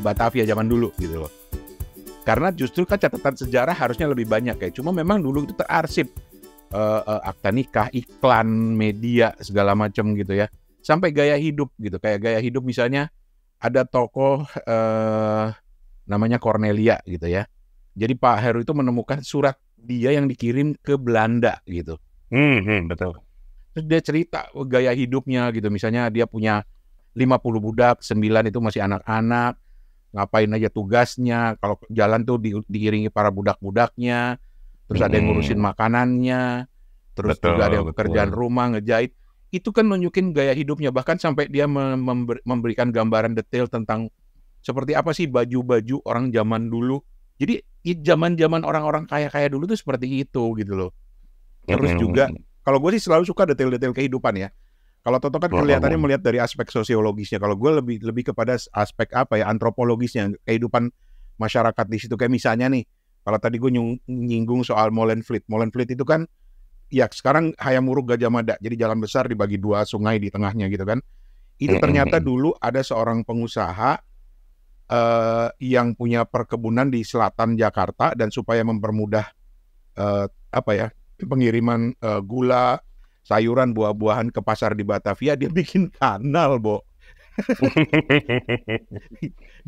Speaker 1: Batavia zaman dulu gitu loh. Karena justru kan catatan sejarah harusnya lebih banyak ya. Cuma memang dulu itu terarsip akta nikah, iklan, media, segala macam gitu ya. Sampai gaya hidup gitu. Kayak gaya hidup misalnya ada tokoh namanya Cornelia gitu ya. Jadi Pak Heru itu menemukan surat dia yang dikirim ke Belanda gitu.
Speaker 3: Betul.
Speaker 1: Terus dia cerita gaya hidupnya gitu. Misalnya dia punya 50 budak, 9 itu masih anak-anak. Ngapain aja tugasnya. Kalau jalan tuh diiringi para budak-budaknya. Terus ada yang ngurusin makanannya. Terus juga ada yang pekerjaan rumah, ngejahit. Itu kan nunjukin gaya hidupnya. Bahkan sampai dia memberikan gambaran detail tentang seperti apa sih baju-baju orang zaman dulu. Jadi zaman-zaman orang-orang kaya-kaya dulu tuh seperti itu gitu loh. Terus juga kalau gue sih selalu suka detail-detail kehidupan ya. Kalau Toto kan kelihatannya melihat dari aspek sosiologisnya. Kalau gue lebih kepada aspek antropologisnya, kehidupan masyarakat di situ. Kayak misalnya nih, kalau tadi gue nyinggung soal Molenvliet. Molenvliet itu kan ya sekarang Hayamuruk Gajah Mada. Jadi jalan besar dibagi 2 sungai di tengahnya gitu kan. Itu ternyata dulu ada seorang pengusaha yang punya perkebunan di selatan Jakarta, dan supaya mempermudah pengiriman gula sayuran buah-buahan ke pasar di Batavia, dia bikin kanal, Bo.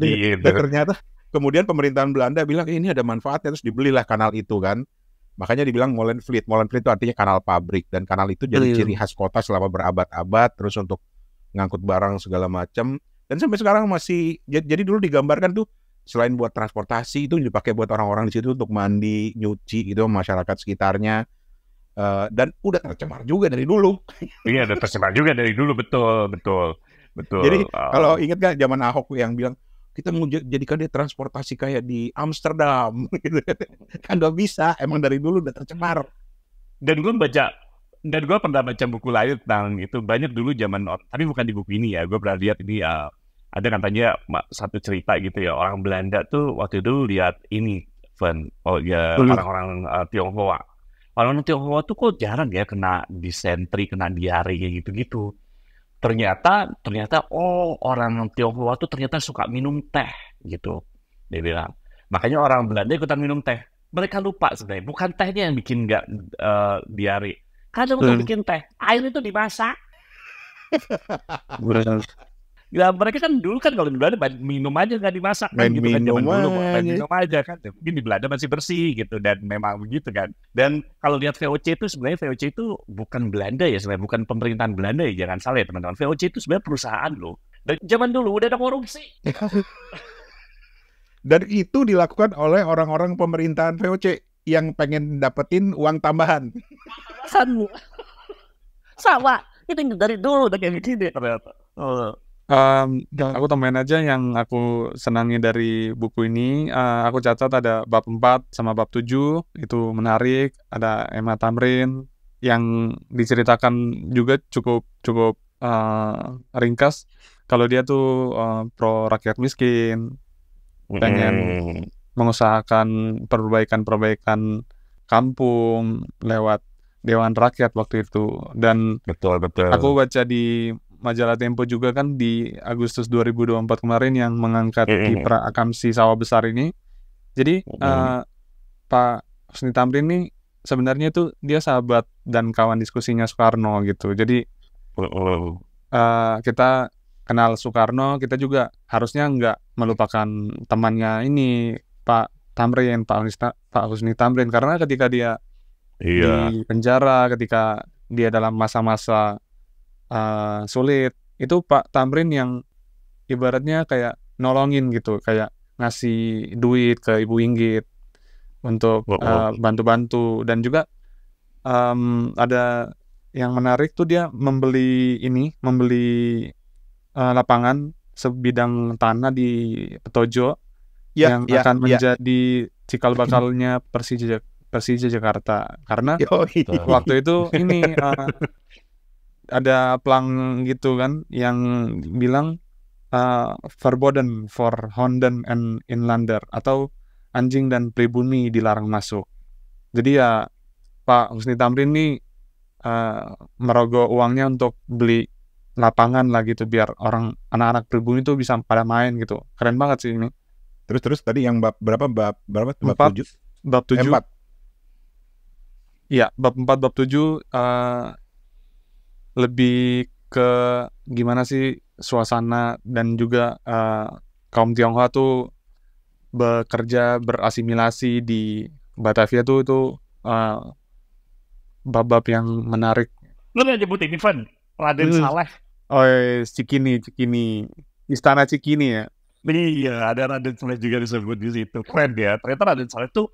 Speaker 1: Dan ternyata kemudian pemerintahan Belanda bilang ini ada manfaatnya, terus dibelilah kanal itu kan. Makanya dibilang Molenvliet. Molenvliet itu artinya kanal pabrik, dan kanal itu jadi ciri khas kota selama berabad-abad, terus untuk ngangkut barang segala macam. Dan sampai sekarang masih, jadi dulu digambarkan tuh selain buat transportasi itu dipakai buat orang-orang di situ untuk mandi, nyuci gitu masyarakat sekitarnya. Dan udah tercemar juga dari dulu.
Speaker 3: Iya, udah tercemar juga dari dulu, betul.
Speaker 1: Jadi kalau ingat gak zaman Ahok yang bilang kita mau jadikan dia transportasi kayak di Amsterdam, gitu kan gak bisa, emang dari dulu udah tercemar.
Speaker 3: Dan gue pernah baca buku lain tentang itu, banyak dulu zaman, tapi bukan di buku ini ya, gue pernah lihat ini ada katanya satu cerita gitu ya, orang Belanda tuh waktu itu lihat ini, orang-orang Tionghoa. Orang Tionghoa tuh kok jarang ya kena disentri, kena diare gitu-gitu. Ternyata orang Tionghoa tuh ternyata suka minum teh gitu. Dia bilang. Makanya orang Belanda ikutan minum teh. Mereka lupa sebenarnya, bukan tehnya yang bikin nggak diare. Karena untuk bikin teh, air itu dimasak. Ya, mereka kan dulu kan kalau di Belanda minum aja nggak dimasak kan gitu kan, zaman dulu minum aja kan. Mungkin di Belanda masih bersih gitu, dan memang begitu kan. Dan kalau lihat VOC itu sebenarnya VOC itu bukan Belanda ya, sebenarnya bukan pemerintahan Belanda ya, jangan salah ya teman-teman. VOC itu sebenarnya perusahaan loh. Dan zaman dulu udah ada korupsi.
Speaker 1: Dan itu dilakukan oleh orang-orang pemerintahan VOC yang pengen dapetin uang tambahan.
Speaker 3: Sama, itu dari dulu udah kayak gini ternyata.
Speaker 4: Aku tambahin aja yang aku senangi dari buku ini. Aku catat ada bab 4 sama bab 7, itu menarik. Ada Emma Tamrin yang diceritakan juga cukup ringkas. Kalau dia tuh pro rakyat miskin, pengen mengusahakan perbaikan kampung lewat Dewan Rakyat waktu itu. Dan
Speaker 3: betul.
Speaker 4: Aku baca di majalah Tempo juga kan di Agustus 2024 kemarin yang mengangkat Kipra Akamsi Sawah Besar ini. Jadi Pak Husni Tamrin ini sebenarnya itu dia sahabat dan kawan diskusinya Soekarno gitu. Jadi kita kenal Soekarno, kita juga harusnya nggak melupakan temannya ini Pak Tamrin, Pak Husni Tamrin, karena ketika dia di penjara, ketika dia dalam masa-masa sulit, itu Pak Tamrin yang ibaratnya kayak nolongin gitu, kayak ngasih duit ke Ibu Inggit untuk bantu-bantu. Dan juga ada yang menarik tuh, dia membeli lapangan sebidang tanah di Petojo yang akan menjadi cikal bakalnya Persija Jakarta, karena waktu itu ini ada pelang gitu kan yang bilang verboden for Honden and Inlander, atau anjing dan pribumi dilarang masuk. Jadi ya Pak Husni Tamrin ini merogoh uangnya untuk beli lapangan lah gitu, biar anak-anak pribumi itu bisa pada main gitu. Keren banget sih ini.
Speaker 1: Terus tadi yang bab 7?
Speaker 4: Bab 7. Iya, bab 4 bab 7 lebih ke gimana sih suasana, dan juga kaum Tionghoa tuh bekerja berasimilasi di Batavia tuh, itu bab-bab yang menarik.
Speaker 3: Lu nggak nyebutin Ivan Raden Saleh?
Speaker 4: Oh, Cikini, Istana Cikini ya.
Speaker 3: Iya, ada Raden Saleh juga disebut di situ. Keren ya. Ternyata Raden Saleh tuh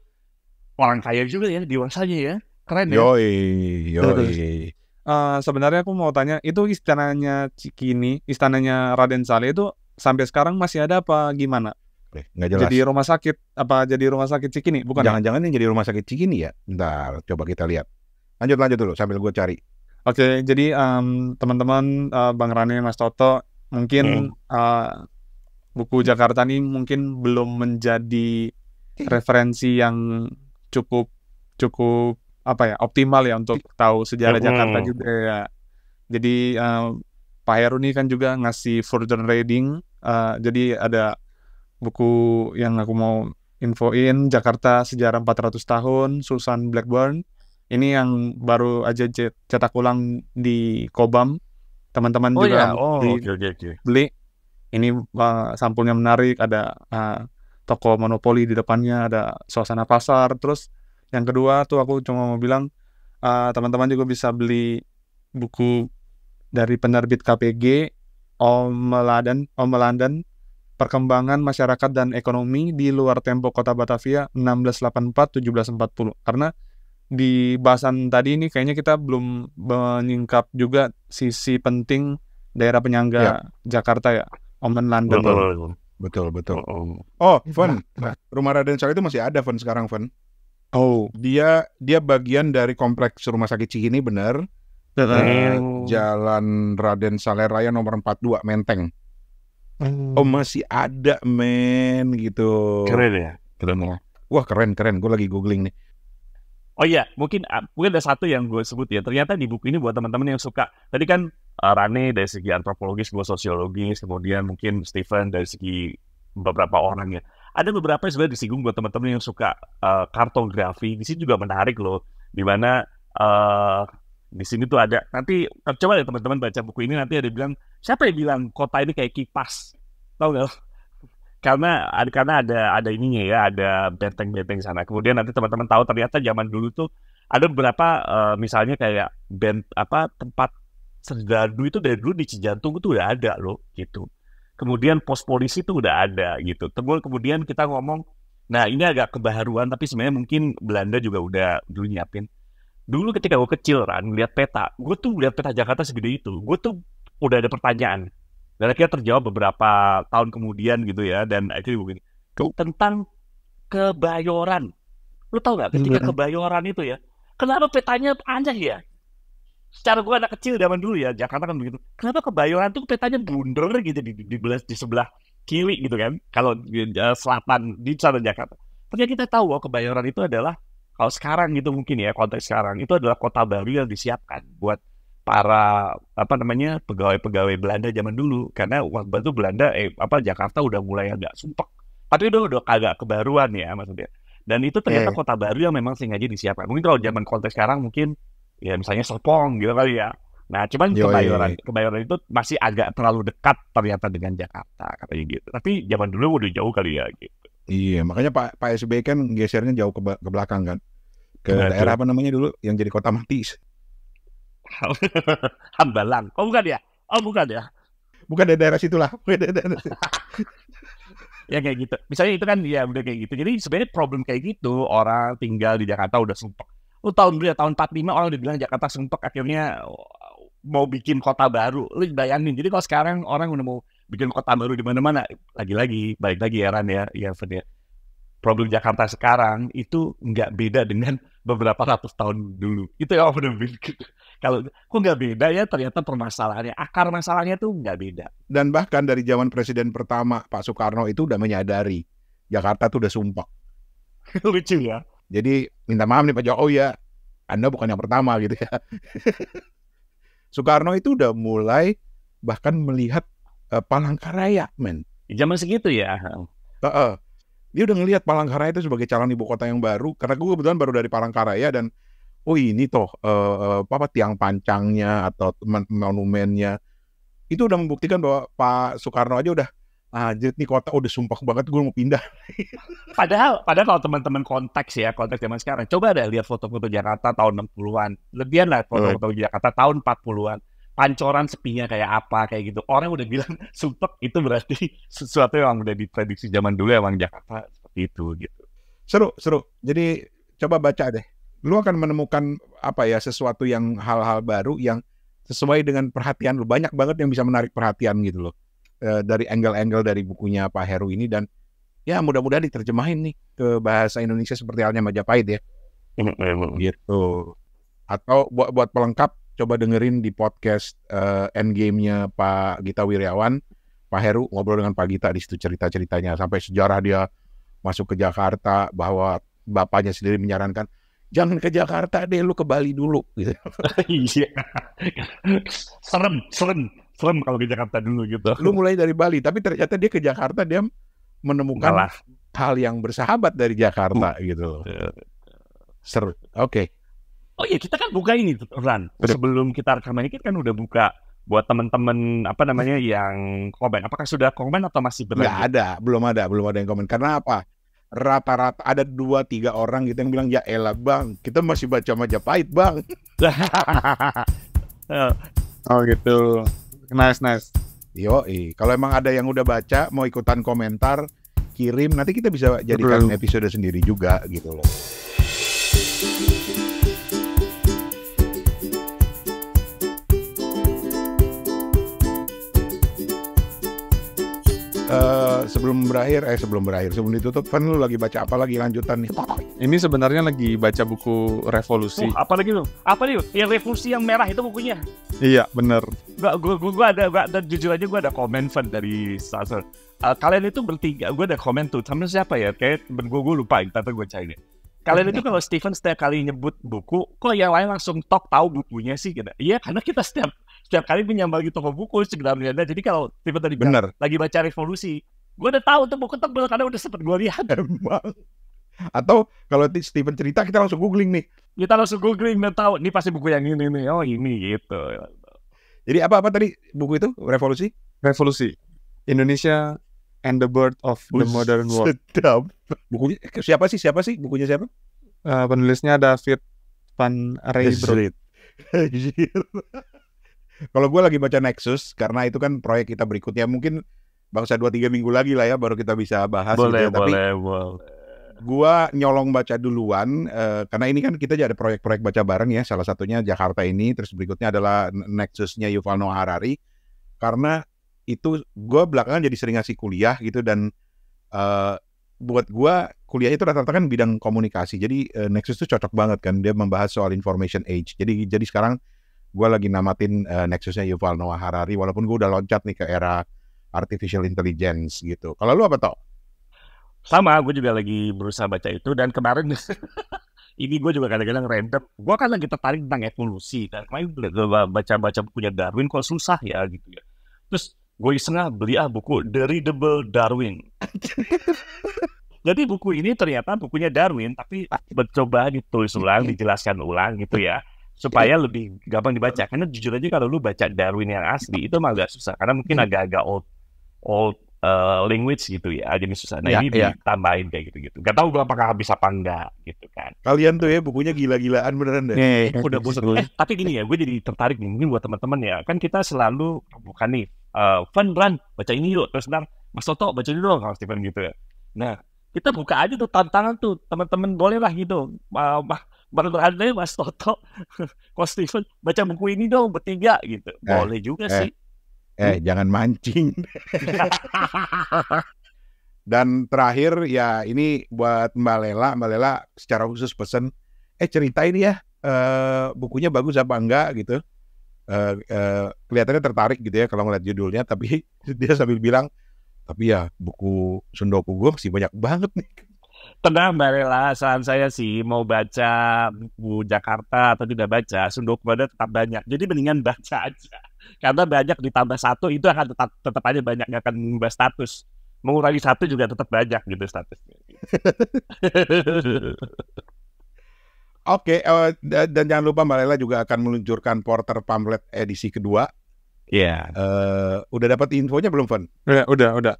Speaker 3: orang kaya juga ya dewasanya ya. Keren ya.
Speaker 1: Yoi.
Speaker 4: Sebenarnya aku mau tanya, itu istananya Cikini, istananya Raden Saleh itu sampai sekarang masih ada apa gimana?
Speaker 1: Nggak jelas.
Speaker 4: Jadi rumah sakit, apa jadi rumah sakit Cikini? Bukan?
Speaker 1: Jangan-jangan yang jadi rumah sakit Cikini ya? Bentar, coba kita lihat. Lanjut dulu sambil gue cari.
Speaker 4: Oke, jadi teman-teman, Bang Rane, Mas Toto, mungkin buku Jakarta ini mungkin belum menjadi referensi yang cukup optimal ya untuk tahu sejarah Jakarta juga ya. Jadi Pak Heru ini kan juga ngasih further reading. Jadi ada buku yang aku mau infoin, Jakarta Sejarah 400 Tahun, Susan Blackburn. Ini yang baru aja cetak ulang di Cobham. Teman-teman
Speaker 3: Oh
Speaker 4: juga
Speaker 3: ya, oh
Speaker 4: beli.
Speaker 3: oke.
Speaker 4: Beli. Ini sampulnya menarik, ada toko monopoli di depannya, ada suasana pasar. Terus yang kedua tuh aku cuma mau bilang teman-teman juga bisa beli buku dari penerbit KPG, Omeladen, Perkembangan Masyarakat dan Ekonomi di Luar Tempo Kota Batavia 1684-1740. Karena di bahasan tadi ini kayaknya kita belum menyingkap juga sisi penting daerah penyangga Jakarta ya, Ommelanden.
Speaker 1: Betul. Oh, Fen, rumah Raden Saleh itu masih ada, Fen, sekarang, Fen.
Speaker 4: Oh,
Speaker 1: Dia bagian dari kompleks Rumah Sakit Cikini, bener. Jalan Raden Saleh Raya nomor 42, Menteng. Oh, masih ada, men, gitu.
Speaker 3: Keren ya.
Speaker 1: Wah, keren. Gue lagi googling nih.
Speaker 3: Oh iya, mungkin ada satu yang gue sebut ya. Ternyata di buku ini buat teman-teman yang suka. Tadi kan Rane dari segi antropologis, gue sosiologis, kemudian mungkin Stephen dari segi beberapa orang ya. Ada beberapa yang sebenarnya disinggung buat teman-teman yang suka kartografi. Di sini juga menarik loh, di mana di sini tuh ada. Nanti coba deh teman-teman baca buku ini, nanti ada bilang siapa yang bilang kota ini kayak kipas, tahu nggak? Karena ada ininya ya, ada benteng-benteng sana. Kemudian nanti teman-teman tahu ternyata zaman dulu tuh ada beberapa misalnya kayak tempat serdadu itu dari dulu di Cijantung itu udah ada loh gitu. Kemudian pos polisi itu udah ada gitu. Kemudian kita ngomong, nah ini agak kebaharuan tapi sebenarnya mungkin Belanda juga udah dulu nyiapin. Dulu ketika gue kecil lihat peta, gue tuh lihat peta Jakarta segede itu, gue tuh udah ada pertanyaan. Dan akhirnya terjawab beberapa tahun kemudian gitu ya, dan akhirnya begini, tentang Kebayoran. Lu tau gak ketika Kebayoran itu ya, kenapa petanya aneh ya? Secara gue anak kecil zaman dulu ya, Jakarta kan begitu. Kenapa Kebayoran tuh petanya blunder gitu di sebelah kiri gitu kan, kalau di selatan di sana Jakarta. Ternyata kita tahu bahwa Kebayoran itu adalah, kalau sekarang gitu mungkin ya, konteks sekarang, itu adalah kota baru yang disiapkan buat para pegawai-pegawai Belanda zaman dulu. Karena waktu itu Belanda Jakarta udah mulai agak sumpek. Tapi udah agak kebaruan ya maksudnya. Dan itu ternyata kota baru yang memang sengaja disiapkan. Mungkin kalau zaman konteks sekarang mungkin ya misalnya Serpong gitu kali ya. Nah, cuman Kebayoran itu masih agak terlalu dekat ternyata dengan Jakarta katanya gitu. Tapi zaman dulu udah jauh kali ya gitu.
Speaker 1: Iya, makanya Pak SBY kan gesernya jauh ke belakang kan. Ke daerah apa namanya dulu yang jadi kota mati.
Speaker 3: Hambalang. Oh bukan ya?
Speaker 1: Bukan dari daerah situlah.
Speaker 3: Ya kayak gitu. Misalnya itu kan ya udah kayak gitu. Jadi sebenarnya problem kayak gitu, orang tinggal di Jakarta udah sumpek. Lu tahun 45 orang udah bilang Jakarta sumpek, akhirnya mau bikin kota baru. Lu bayangin. Jadi kalau sekarang orang udah mau bikin kota baru di mana-mana, balik lagi ya Ran ya, problem Jakarta sekarang itu nggak beda dengan beberapa ratus tahun dulu. Itu yang benar-benar gitu. Kalau kok nggak beda ya, ternyata permasalahannya, akar masalahnya tuh nggak beda.
Speaker 1: Dan bahkan dari zaman presiden pertama Pak Soekarno itu udah menyadari Jakarta tuh udah sumpah.
Speaker 3: Lucu ya.
Speaker 1: Jadi minta maaf nih Pak Jokowi ya, Anda bukan yang pertama gitu ya. Soekarno itu udah mulai bahkan melihat Palangkaraya, men.
Speaker 3: Zaman segitu ya.
Speaker 1: Dia udah ngelihat Palangkaraya itu sebagai calon ibu kota yang baru. Karena gue kebetulan baru dari Palangkaraya dan ini toh tiang pancangnya atau monumennya itu udah membuktikan bahwa Pak Soekarno aja udah jadi nih kota udah sumpah banget, gue mau pindah.
Speaker 3: Padahal kalau teman-teman konteks zaman sekarang, coba deh lihat foto-foto Jakarta tahun 60-an. Lebihan lah foto-foto Jakarta tahun 40-an. Pancoran sepinya kayak apa, kayak gitu. Orang udah bilang sumpek, itu berarti sesuatu yang udah diprediksi zaman dulu emang Jakarta seperti itu gitu.
Speaker 1: Seru. Jadi coba baca deh. Lu akan menemukan sesuatu yang hal-hal baru yang sesuai dengan perhatian lu. Banyak banget yang bisa menarik perhatian gitu loh. Dari angle-angle dari bukunya Pak Heru ini, dan ya mudah-mudahan diterjemahin nih ke bahasa Indonesia seperti halnya Majapahit ya. Gitu. Atau buat pelengkap, coba dengerin di podcast Endgame-nya Pak Gita Wirjawan, Pak Heru ngobrol dengan Pak Gita, di situ cerita-ceritanya sampai sejarah dia masuk ke Jakarta, bahwa bapaknya sendiri menyarankan jangan ke Jakarta deh, lu ke Bali dulu gitu.
Speaker 3: Iya. serem kalau ke Jakarta dulu gitu.
Speaker 1: Lu mulai dari Bali, tapi ternyata dia ke Jakarta, dia menemukan hal yang bersahabat dari Jakarta gitu. Seru. Oke.
Speaker 3: Oh iya, kita kan buka ini tuh, Ran. Sebelum kita rekaman ini kita kan udah buka buat teman-teman apa namanya yang komen. Apakah sudah komen atau masih berlanjut?
Speaker 1: Nggak ada, belum ada yang komen. Karena apa? Rata-rata ada 2-3 orang gitu yang bilang, ya elah bang, kita masih baca Majapahit bang.
Speaker 4: Oh gitu. Nice.
Speaker 1: Yoi, kalau emang ada yang udah baca mau ikutan komentar, kirim, nanti kita bisa jadikan episode sendiri juga gitu loh. Sebelum ditutup, Van, lu lagi baca apa lagi lanjutan nih?
Speaker 4: Ini sebenarnya lagi baca buku Revolusi.
Speaker 3: Apa lagi lu? Apa nih? Yang Revolusi yang merah itu bukunya?
Speaker 4: Iya, bener.
Speaker 3: Gua ada jujur aja gue ada komen Van dari Sasser. Kalian itu bertiga, gue ada komen tuh sama siapa ya? Kayak gue lupa, tapi gue cari deh. Kalian itu kalau Steven setiap kali nyebut buku, kok yang lain langsung tahu bukunya sih gitu. Iya, karena kita setiap kali menyambangi toko buku sebenarnya. Jadi kalau Steven tadi bilang lagi baca Revolusi, gue udah tahu tuh buku tebel karena udah sempet gue lihat.
Speaker 1: Emang. Atau kalau Steven cerita kita langsung googling nih.
Speaker 3: Kita langsung googling dan tahu ini pasti buku yang ini nih. Oh ini gitu.
Speaker 1: Jadi apa tadi buku itu? Revolusi
Speaker 4: Indonesia and the Birth of the Modern World.
Speaker 1: Sedap. Bukunya siapa sih? Bukunya siapa?
Speaker 4: Penulisnya David Van Rijbroek.
Speaker 1: Kalau gue lagi baca Nexus, karena itu kan proyek kita berikutnya. Mungkin bangsa 2-3 minggu lagi lah ya, baru kita bisa bahas.
Speaker 3: Boleh.
Speaker 1: Gue nyolong baca duluan, karena ini kan kita ada proyek-proyek baca bareng ya. Salah satunya Jakarta ini, terus berikutnya adalah Nexusnya Yuval Noah Harari. Karena itu gue belakangan jadi sering ngasih kuliah gitu, dan buat gue kuliah itu rata-rata kan bidang komunikasi. Jadi Nexus itu cocok banget kan, dia membahas soal information age. Jadi sekarang gue lagi namatin Nexusnya Yuval Noah Harari, walaupun gue udah loncat nih ke era artificial intelligence gitu. Kalau lu apa toh?
Speaker 3: Sama, gue juga lagi berusaha baca itu, dan kemarin ini gue juga kadang-kadang random. Gue kan lagi tertarik tentang evolusi, dan kemarin gue baca bukunya Darwin kok susah ya gitu ya. Terus gue iseng beli buku The Readable Darwin. Jadi buku ini ternyata bukunya Darwin, tapi mencoba ditulis ulang, dijelaskan ulang gitu ya, supaya lebih gampang dibaca. Karena jujur aja kalau lu baca Darwin yang asli itu mah agak susah, karena mungkin agak-agak old language gitu ya, jadi susah. Nah ini ditambahin kayak gitu-gitu. Gak tahu apakah bisa apa enggak gitu kan.
Speaker 1: Kalian tuh ya bukunya gila-gilaan beneran deh.
Speaker 3: Udah bosan. Tapi gini ya, gue jadi tertarik nih. Mungkin buat teman-teman ya, kan kita selalu bukan nih, Van baca ini yuk, terus ntar Mas Toto baca ini dong, kalau Steven gitu ya. Nah kita buka aja tuh tantangan tuh, teman-teman boleh lah gitu. Bareng-bareng Mas Toto, Mas Steven baca buku ini dong bertiga gitu. Boleh juga sih.
Speaker 1: Jangan mancing. Dan terakhir ya ini buat Mbak Lela secara khusus pesen, ceritain ya bukunya bagus apa enggak gitu. Kelihatannya tertarik gitu ya kalau ngeliat judulnya, tapi dia sambil bilang, tapi ya buku Sundoku gue masih banyak banget nih.
Speaker 3: Tenang Mbak Lela, saran saya sih mau baca buku Jakarta atau tidak baca, Sundoku ada tetap banyak. Jadi mendingan baca aja. Karena banyak ditambah satu itu akan tetap aja banyak, nggak akan mengubah status. Mengurangi satu juga tetap banyak gitu statusnya.
Speaker 1: Oke, dan jangan lupa Mbak Lela juga akan meluncurkan Porter Pamflet edisi kedua.
Speaker 3: Iya.
Speaker 1: Udah dapat infonya belum, Van?
Speaker 4: Udah.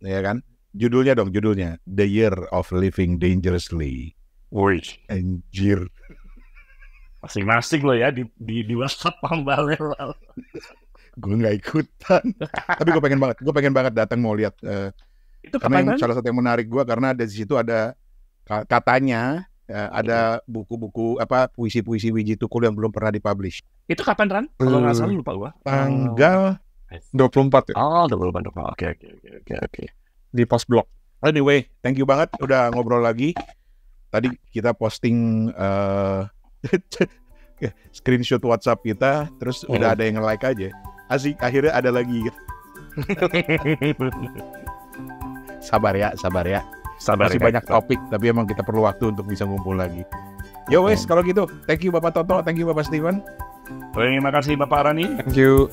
Speaker 1: Ya kan? Judulnya The Year of Living Dangerously.
Speaker 3: Woi,
Speaker 1: anjir.
Speaker 3: Masing-masing lo ya di WhatsApp Mbak Lela.
Speaker 1: Gue nggak ikutan. Tapi gue pengen banget datang mau lihat. Itu karena salah satu yang menarik gue karena di situ ada katanya ada buku-buku puisi-puisi Wiji Tukul yang belum pernah dipublish.
Speaker 3: Itu kapan Ran? Kalau nggak salah lupa gue.
Speaker 1: Tanggal
Speaker 4: 24 ya.
Speaker 3: Oh 24. Oke.
Speaker 4: Di post blog.
Speaker 1: Anyway, thank you banget udah ngobrol lagi. Tadi kita posting screenshot WhatsApp kita, terus udah ada yang nge-like aja. Asik, akhirnya ada lagi gitu. Sabar ya. Masih banyak topik, tapi emang kita perlu waktu untuk bisa ngumpul lagi. Yo wes, kalau gitu, thank you Bapak Toto, thank you Bapak Steven.
Speaker 3: Terima kasih Bapak Rani.
Speaker 4: Thank you.